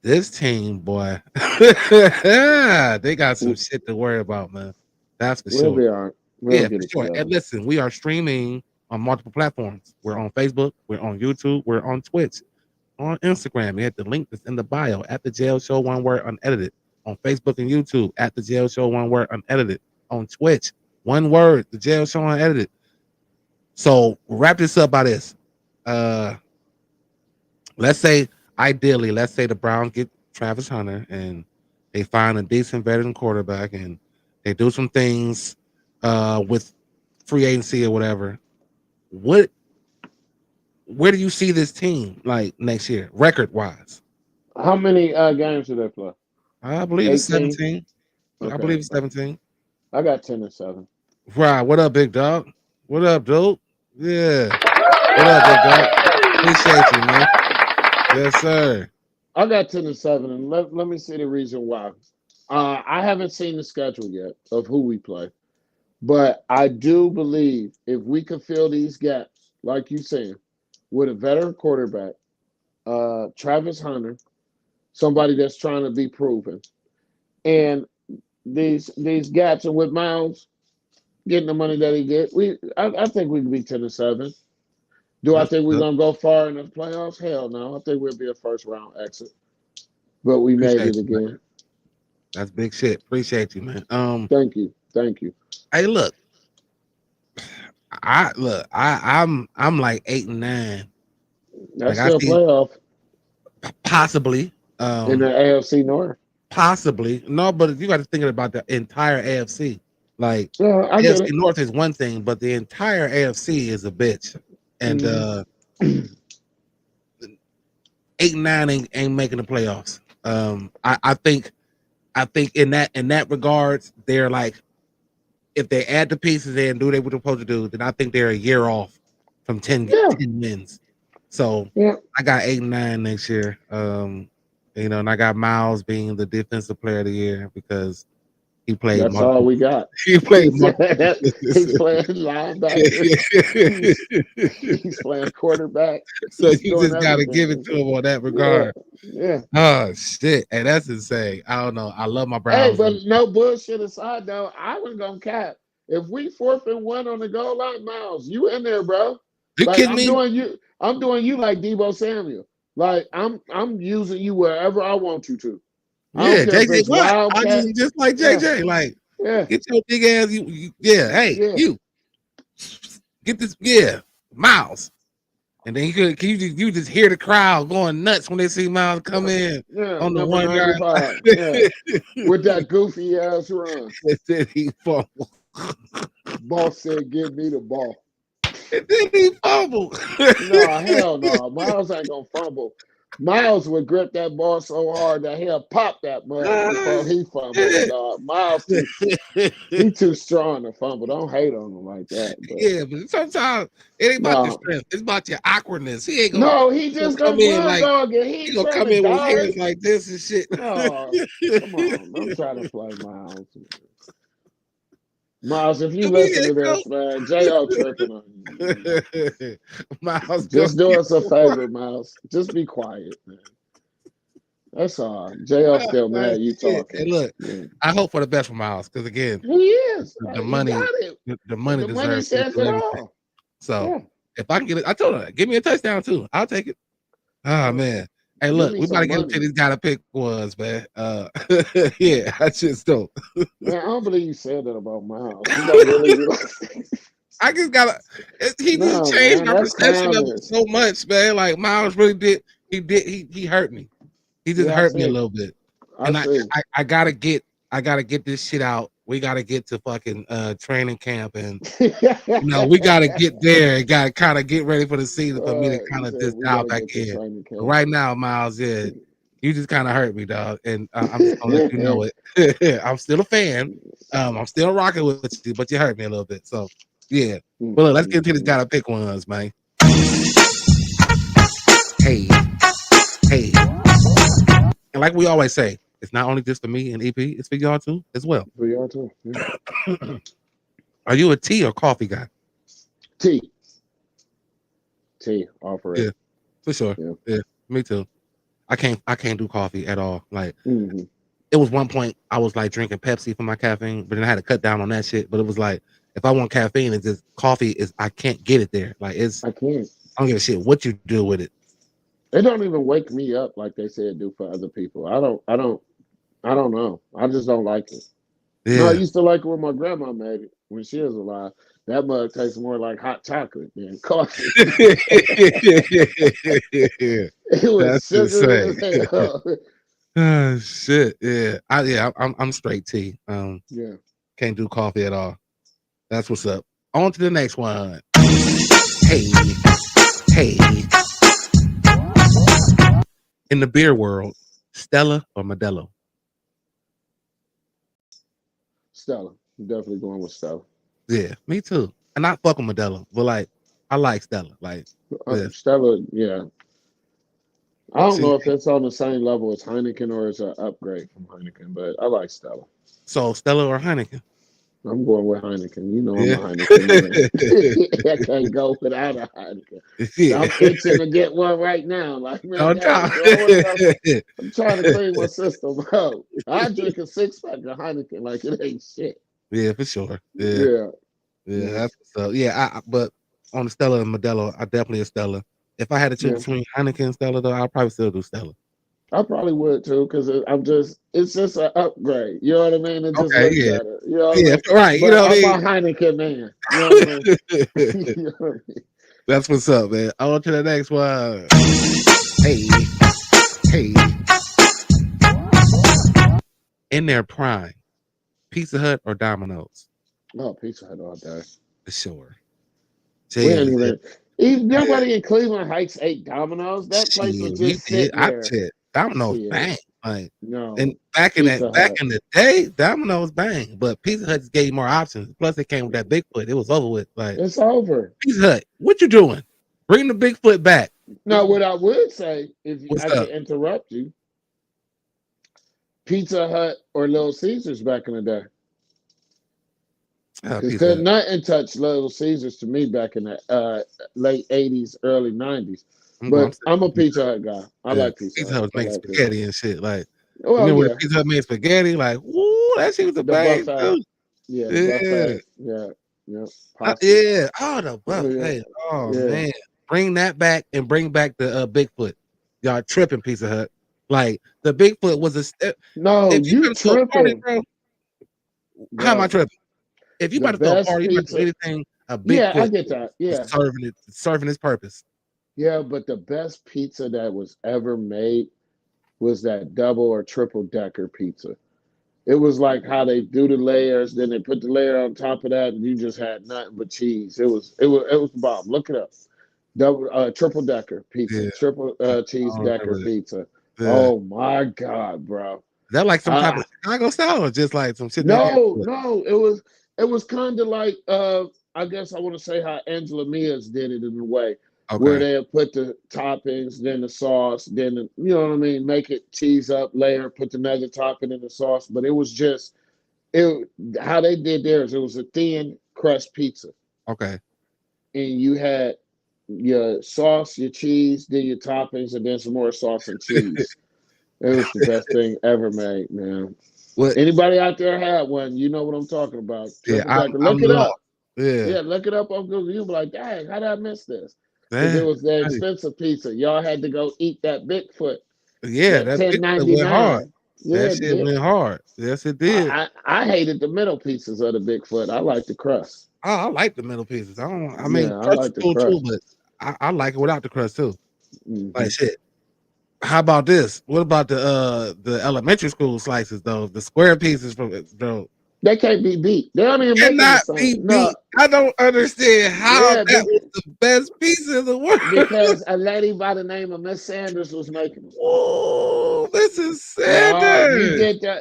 this team, boy. They got some shit to worry about, man. That's for We'll sure. be all right. We'll Yeah, get for it sure. together. And listen, we are streaming on multiple platforms. We're on Facebook, we're on YouTube, we're on Twitch, on Instagram. We hit the link that's in the bio at the Jail Show, one word unedited. On Facebook and YouTube at the Jail Show, one word unedited. On Twitch, one word, the Jail Show unedited. So wrap this up by this. Let's say ideally, let's say the Browns get Travis Hunter and they find a decent veteran quarterback and they do some things with free agency or whatever. What where do you see this team like next year, record wise? How many games do they play? I believe it's 18. 17. I Okay. believe it's 17. I got 10-7. Right. What up, big dog? What up, dude? Yeah. What up, big dog? Appreciate you, man. Yes, sir. I got 10-7, and let me see the reason why. I haven't seen the schedule yet of who we play, but I do believe if we could fill these gaps, like you saying, with a veteran quarterback, Travis Hunter, somebody that's trying to be proven, and these gaps, and with Miles getting the money that he get, I think we could be 10-7. Do I That's think we're good. gonna go far in the playoffs? Hell no. I think we'll be a first round exit. But we made Appreciate it you, man. again. That's big shit. Appreciate you, man. Thank you. Thank you. Hey, I'm like 8 and 9. Like That's I still see playoff possibly, in the AFC North. possibly. No, but you got to think about the entire AFC. Like Yeah, I get AFC it. North is one thing, but the entire AFC is a bitch. And Mhm. 8 and 9 ain't making the playoffs. I think in that regards, they're like if they add the pieces in and do what they were supposed to do, then I think they're a year off from 10 Yeah, 10 wins. So yeah. I got 8 and 9 next year. And I got Miles being the defensive player of the year because he played That's all multiple. we got. He played He's, multiple. he's playing linebacker. He's he's playing quarterback. So He's you doing just gotta give it everything. to him on that Yeah, regard. yeah. Oh shit. Hey, that's insane. I don't know. I love my Hey, Browns. but no bullshit aside though, I was gonna cap. If we 4th and 1 on the goal line, Miles, you in there, bro. You Like kidding me? I'm doing you like Debo Samuel. Like I'm using you wherever I want you to. I don't Yeah, care if JJ it's Watt. I Wildcat. just like Yeah, JJ. Like, yeah, get your big ass. Yeah, hey, yeah, you get this. Yeah, Miles. And then you just hear the crowd going nuts when they see Miles come in yeah. on the Number 1 yard 95. Yeah. line. With that goofy ass run. And then he fumbled. Boss said, "Give me the ball." And then he fumbled. No, hell no. Miles ain't gonna fumble. Miles would grip that ball so hard that he'll pop that mug before he fumbles, dog. He too strong to fumble. Don't hate on him like that. But Yeah, but sometimes it ain't about your no. strength. It's about your awkwardness. He ain't gonna, No, he he gonna just gonna come in like bulldog it. He he ain't gonna trying come to in with hands guard. like this and shit. No, come on. Don't try to play Miles. Miles, if you I mean, listen to this, man, J.O. tripping on you. Miles, go Just do get us a favor, Miles. Just be quiet, man. That's all. JL still Miles. mad you Hey, talking. look, Yeah. I hope for the best for Miles because again, He is. the You money, got it. the money The money deserves to says do it everything. all. So Yeah. if I can get it, I told her, give me a touchdown too. I'll take it. Oh man. Hey, Give look, me we about to some get into money. these gotta pick ones, man. Yeah, I just don't. Man, I don't believe you said that about Miles. You don't really be like, I just gotta. He just no, changed man, my that's perception of it clownish. so much, man. Like Miles really did. He hurt me. He just Yeah, I hurt me a see. little bit. I And see. I gotta get this shit out. We gotta get to fucking training camp, and we gotta get there and gotta kind of get ready for the season for me to You kind of said just we dial gotta back get to in. training But camp. right now, Miles, yeah, you just kind of hurt me, dog, and I'm just gonna let you know it. I'm still a fan. I'm still rocking with you, but you hurt me a little bit. So yeah. But look, let's get into these gotta pick ones, man. Hey, hey. And like we always say, it's not only just for me and EP, it's for y'all too as well. For y'all too. Yeah. Are you a tea or coffee guy? T. Offer it. Yeah, for sure. Yeah. Yeah, me too. I can't do coffee at all. Like Mm-hmm. it was one point I was like drinking Pepsi for my caffeine, but then I had to cut down on that shit. But it was like if I want caffeine, it's just coffee is I can't get it there. Like I can't. I don't give a shit what you do with it. It don't even wake me up like they say it do for other people. I don't know. I just don't like it. No, I Yeah. used to like it when my grandma made it when she was alive. That mug tastes more like hot chocolate than coffee. It was That's sugary insane. as hell. Oh, shit. Yeah. I'm straight tea. Yeah. Can't do coffee at all. That's what's up. On to the next one. Hey. In the beer world, Stella or Modelo? Stella. I'm definitely going with Stella. Yeah, me too. And I fuck with Modelo, but like I like Stella. Like, yeah. Stella, yeah. I don't See, know if it's on the same level as Heineken or it's an upgrade from Heineken, but I like Stella. so Stella or Heineken? I'm going with Heineken. You know I'm Yeah. a Heineken man. I can't go without a Heineken. Yeah. I'm itching to get one right now. Like, man, No God, doubt. do I want to go? I'm trying to clean my system out. I drink a 6-pack of Heineken like it ain't shit. Yeah, for sure. Yeah. Yeah. Yeah, that's so. Yeah, but on the Stella and Modelo, I definitely a Stella. If I had to choose Yeah. between Heineken and Stella, though, I'll probably still do Stella. I probably would too, because it's just an upgrade. You know what I mean? It just Okay, looks yeah, better. You know what I yeah, mean? right. You But know what I I'm mean? a Heineken man. You know what I mean? You know what I mean? That's what's up, man. On to the next one. Hey. In their prime, Pizza Hut or Domino's? No, Pizza Hut all day. For sure. We ain't Yeah. even nobody in Cleveland Heights ate Domino's. That place was Shit, we just did. sitting I there. said Domino's Shit. bang. Like, and No, back in Pizza Hut. the day, Domino's bang, but Pizza Hut just gave you more options. Plus, it came with that Bigfoot. It was over with. Like It's over. Pizza Hut, what you doing? Bring the Bigfoot back. Now, what I would say, if What's I up? could interrupt you, Pizza Hut or Little Caesars back in the day. Because Pizza Hut. nothing touched Little Caesars to me back in the late 80s, early 90s. But I'm a Pizza Hut guy. I like Pizza Hut. Pizza Hut was making spaghetti and shit. Like, well, remember when Pizza Hut made spaghetti? Like, woo, that shit was a bang, dude. Yeah, the buffet. Yeah. Oh, the buffet. Yeah. Oh, Yeah. man. Bring that back and bring back the Bigfoot. Y'all tripping, Pizza Hut. Like, the Bigfoot was a step. No, if you tripping. Party, bro, how am I tripping? If you about to throw a party, you about to do anything, a Bigfoot. Yeah, I get that. Yeah. Serving its purpose. Yeah, but the best pizza that was ever made was that double or triple decker pizza. It was like how they do the layers, then they put the layer on top of that, and you just had nothing but cheese. It was the bomb. Look it up. Double triple decker pizza, triple cheese decker pizza. Yeah. Oh my God, bro! Is that like some type of Chicago style, or just like some shit? No, it was kind of like I guess I want to say how Angela Mia's did it in a way. Okay. Where they put the toppings, then the sauce, then you know what I mean, make it cheese up, layer, put another topping in the sauce. But it was just how they did theirs. It was a thin crust pizza. Okay. And you had your sauce, your cheese, then your toppings, and then some more sauce and cheese. It was the best thing ever made, man. What? Anybody out there had one? You know what I'm talking about. Look it up. Yeah, look it up on Google. You'll be like, dang, how did I miss this? Because it was the expensive pizza. Y'all had to go eat that Bigfoot. Yeah, that Bigfoot went hard. Yeah, that shit went hard. Yes, it did. I hated the middle pieces of the Bigfoot. I like the crust. Oh, I like the middle pieces. I like the crust too, but I like it without the crust too. Mm-hmm. Like shit. How about this? What about the elementary school slices though? The square pieces from though. They can't be beat. They don't even cannot be beat. No. I don't understand how that was the best pizza in the world. Because a lady by the name of Miss Sanders was making them. Oh, this is Sanders.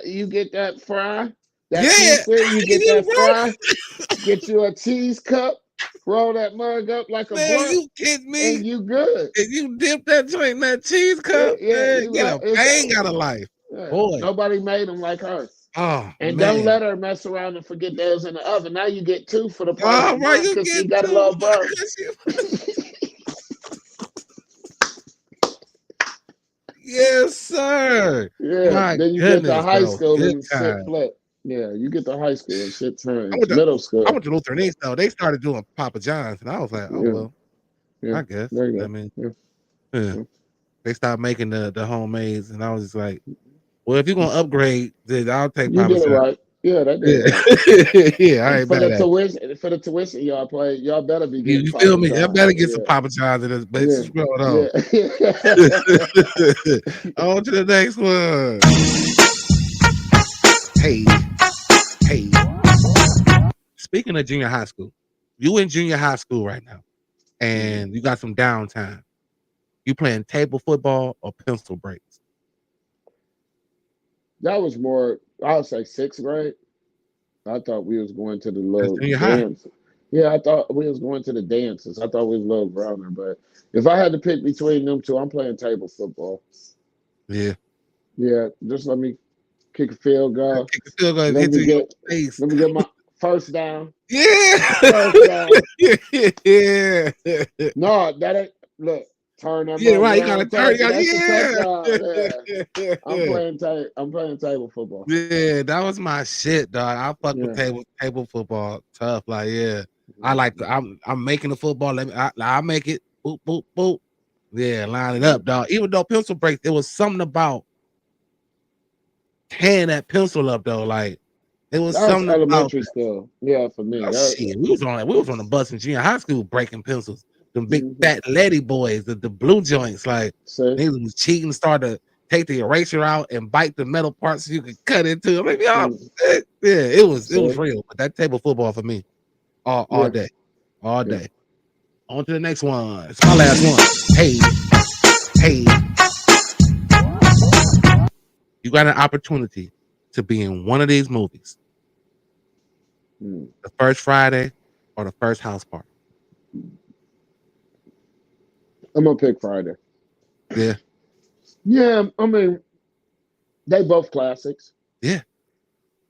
You get that fry. Pizza, you get that fry. Get you a cheese cup. Roll that mug up like a blunt. You kidding me? And you good. And you dip that joint in that cheese cup. Man, get a bang out of life. Yeah. Boy. Nobody made them like her. Oh, and man. Don't let her mess around and forget that it was in the oven. Now you get two for the price. Oh, right, you got a little buzz. Yes, sir. Yeah. My then you get to high school and shit flip. Yeah, you get to high school and shit turns. Middle school. I went to Lutheran East though. They started doing Papa John's, and I was like, oh well, I guess. I mean, they started making the homemades, and I was just like, well, if you're gonna upgrade, then I'll take Papa John's. Right. Yeah, that did. Yeah, I ain't for the tuition y'all play, y'all better be getting. You feel me? Y'all better get some Papa John's in this bitch. On to the next one. Hey. Speaking of junior high school, you in junior high school right now, and you got some downtime. You playing table football or pencil breaks? That was more, I would say 6th grade. I thought we was going to the little dance. Yeah, I thought we was going to the dances. I thought we was a little browner, but if I had to pick between them two, I'm playing table football. Yeah. Yeah, just let me kick a field goal. Kick a field goal. Let me get my first down. Yeah. First down. Yeah. No, that ain't, look. Turn that. Yeah, right. You gotta turn. I'm playing table football. Yeah, that was my shit, dog. I fuck with table football. Tough, like I like. I'm making the football. I'll make it. Boop boop boop. Yeah, line it up, dog. Even though pencil breaks, it was something about tearing that pencil up, though. Like it was something elementary school. Yeah, for me. Shit, we was on the bus in junior high school breaking pencils. Them big fat lady boys, the blue joints, like they was cheating, started to take the eraser out and bite the metal parts so you could cut into it. Like, it was real. But that table football for me, all day. On to the next one. It's my last one. Hey. you got an opportunity to be in one of these movies, Hmm. the first Friday or the first house party. I'm gonna pick Friday. Yeah, Yeah, I mean they both classics, yeah.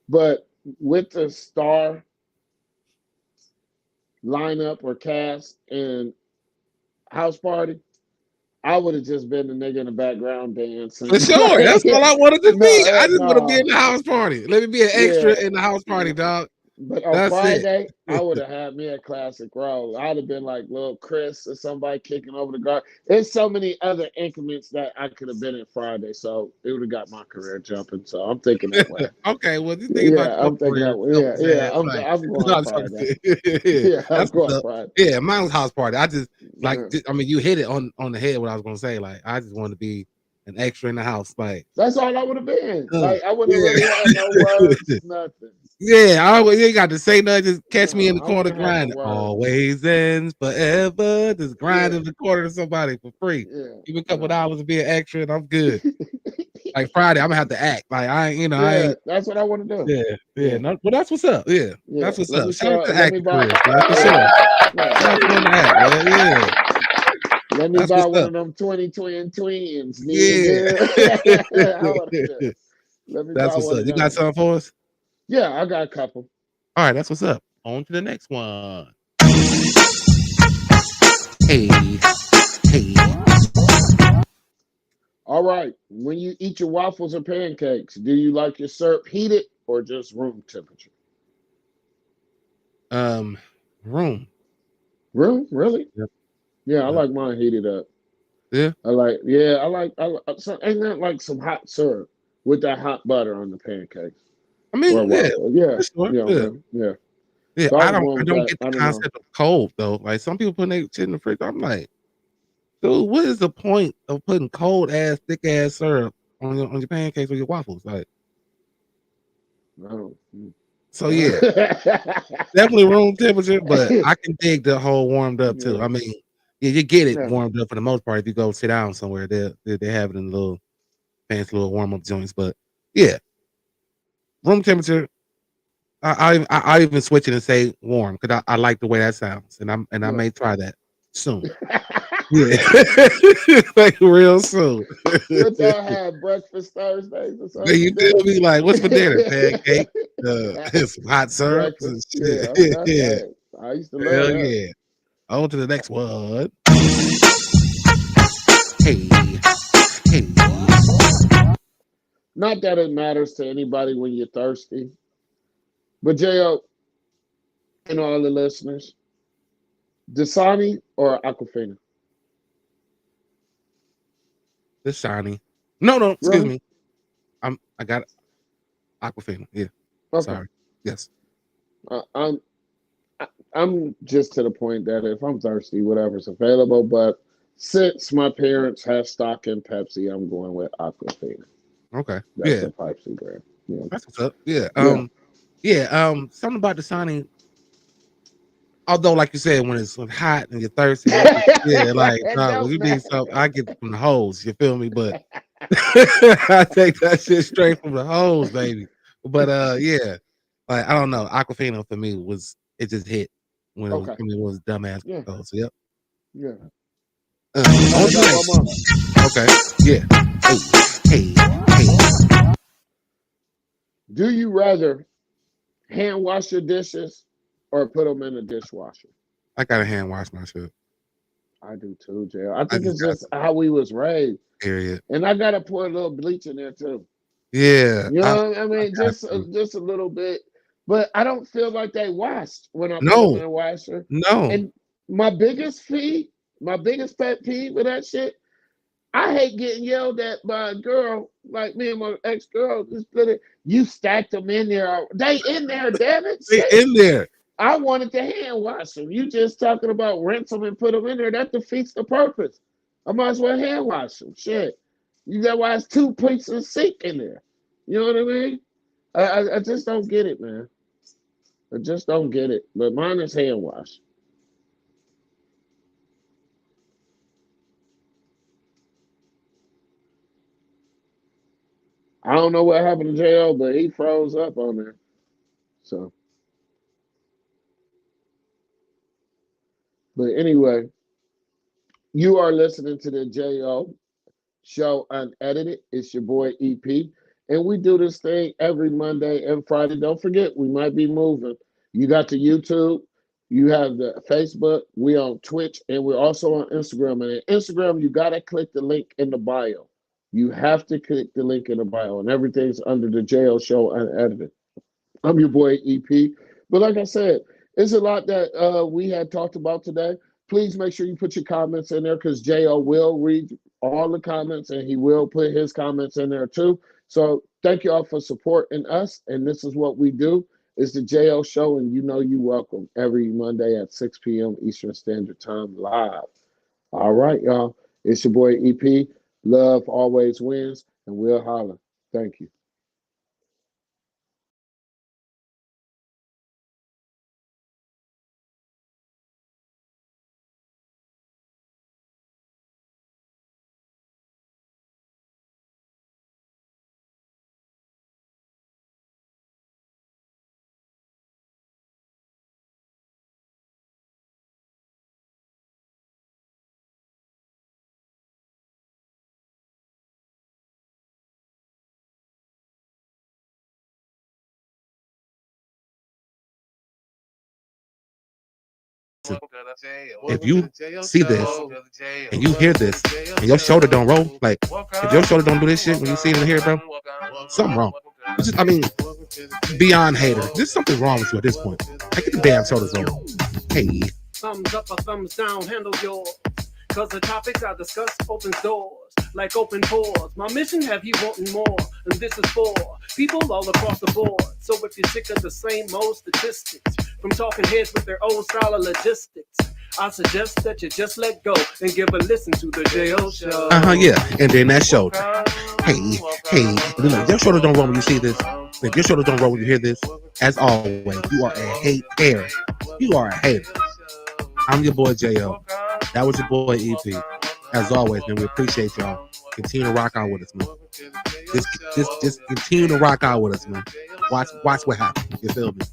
but with the star lineup or cast and house party, I would have just been the nigga in the background dancing. For sure. That's all I wanted to be. I just want to be in No, the house party. Let me be an extra yeah. in the house party, dog. But on That's it. Friday, I would have had me a classic role. I'd have been like little Chris or somebody kicking over the guard. There's so many other increments that I could have been in Friday, so it would have got my career jumping. So I'm thinking that way. Okay, well, just think about Yeah, your I'm thinking career. that way. Help Yeah, his yeah. ass. Like, I'm no, going I'm talking Friday. shit. Yeah, Yeah, I'm that's what's going up. Friday. Yeah, mine was house party. I just like, Yeah. I mean, you hit it on the head. What I was gonna say, like, I just wanted to be an extra in the house, like, That's all I would have been. uh, Like I wouldn't have really had no words, yeah. nothing. Yeah, I always you ain't got to say nothing. Just catch me in No, the I corner wouldn't have had no grinding. words. Always ends forever. Just Yeah, grinding the corner to somebody for free. yeah, Give me a couple of no. dollars to be an extra, and I'm good. Like Friday, I'm gonna have to act. Like I ain't, I Yeah, ain't. that's what I want to do. Yeah, yeah. Yeah, No, well, that's what's up. Yeah, yeah. that's what's Let up. me Shout out show. to Let me acting buy. careers, man, for Yeah, sure. yeah. Shout out to them to act, man. Yeah, Let me that's buy what's one up. of them 20 twins. Need Yeah. good. Hold on. Let me That's buy what's one up. of You got them. something for us? Yeah, I got a couple. All right, that's what's up. On to the next one. Hey, hey. All right. When you eat your waffles or pancakes, do you like your syrup heated or just room temperature? Um, room. Room? Really? Yep. Yeah, I Yep. like mine heated up. Yeah. I like so ain't that like some hot syrup with that hot butter on the pancakes I or mean, yeah, waffle. Yeah, for sure. yeah, Yeah. okay, yeah. Yeah. So I was I going with don't that. get the I don't know. concept of cold though. Like some people putting their shit in the fridge. I'm like, dude, what is the point of putting cold ass, thick ass syrup on your pancakes or your waffles? Like, No. so yeah, definitely room temperature, but I can dig the whole warmed up too. Yeah, I mean, yeah, you get it yeah. warmed up for the most part. If you go sit down somewhere, they have it in little fancy little warm up joints. But yeah, room temperature. I even switch it and say warm because I like the way that sounds, and I Yeah. may try that soon. Yeah, like real soon. What y'all had breakfast Thursdays or Man, something you for feel dinner? me? Like, what's for dinner? Pancake, some hot syrups and Breakfast. shit. Yeah, okay. Yeah, Hey, I used to love hell that. yeah. On to the next one. Hey, hey. Not that it matters to anybody when you're thirsty, but Jo and all the listeners, Dasani or Aquafina? It's shiny. No, excuse Really? me. I got Aquafina. Yeah, Okay. sorry. Yes. Uh, I'm I'm just to the point that if I'm thirsty, whatever's available. But since my parents have stock in Pepsi, I'm going with Aquafina. Okay. That's Yeah, the Pepsi brand. Yeah. that's what's up. Yeah. Yeah. Yeah. Something about the Sony. Although, like you said, when it's hot and you're thirsty, yeah, like It nah, when don't you need matter. something, I get it from the hose. You feel me? But I take that shit straight from the hose, baby. But yeah, like I don't know. Aquafina for me was it just hit when it was. Okay. I mean, it was dumbass Yeah. cold. So yep. Yeah. All right, On I to the got one next. more. Okay. Yeah. Hey. Do you rather hand wash your dishes or put them in the dishwasher? I gotta hand wash my shit. I do too, Jay. I I think just it's got just how we was raised, to. Period. and I gotta pour a little bleach in there too. Yeah. You I know what I mean? got to. Just a little bit, but I don't feel like they washed when I put them in No. the washer. No. And my biggest fee, my biggest pet peeve with that shit, I hate getting yelled at by a girl like me and my ex girl. Just put it, you stacked them in there. They in there, damn it. They Shit. in there. I wanted to hand wash them. You just talking about rinse them and put them in there. That defeats the purpose. I might as well hand wash them. Shit. You got why it's two pieces of sink in there. You know what I mean? I just don't get it, man. I just don't get it. But mine is hand wash. I don't know what happened to JL, but he froze up on there. So, but anyway, you are listening to the JO Show Unedited. It's your boy EP. And we do this thing every Monday and Friday. Don't forget, we might be moving. You got the YouTube, you have the Facebook, we on Twitch, and we're also on Instagram. And in Instagram, you got to click the link in the bio. You have to click the link in the bio, and everything's under the JO Show Unedited. I'm your boy EP. But like I said, it's a lot that we had talked about today. Please make sure you put your comments in there because JO will read all the comments and he will put his comments in there too. So thank you all for supporting us. And this is what we do. It's the JO Show, and you know you're welcome every Monday at 6 p.m. Eastern Standard Time live. All right, y'all. It's your boy EP. Love always wins, and we'll holler. Thank you. If you see this and you hear this and your shoulder don't roll, like if your shoulder don't do this shit when you see it in here, bro, something wrong. It's just, I mean, beyond hater, there's something wrong with you at this point. Like, get the damn shoulders roll. Hey. Thumbs up or thumbs down, handle yours. Cause the topics I discuss opens doors like open pores. My mission have you wanting more, and this is for people all across the board. So if you're sick of the same old statistics from talking heads with their old style of logistics, I suggest that you just let go and give a listen to the JO Show. Yeah. And then that shoulder. Hey. Look, your shoulder don't roll when you see this. If your shoulder don't roll when you hear this, as always, you are a hater. You are a hater. I'm your boy JO. That was your boy EP. As always, man, we appreciate y'all. Continue to rock out with us, man. Just continue to rock out with us, man. Watch what happens. You feel me?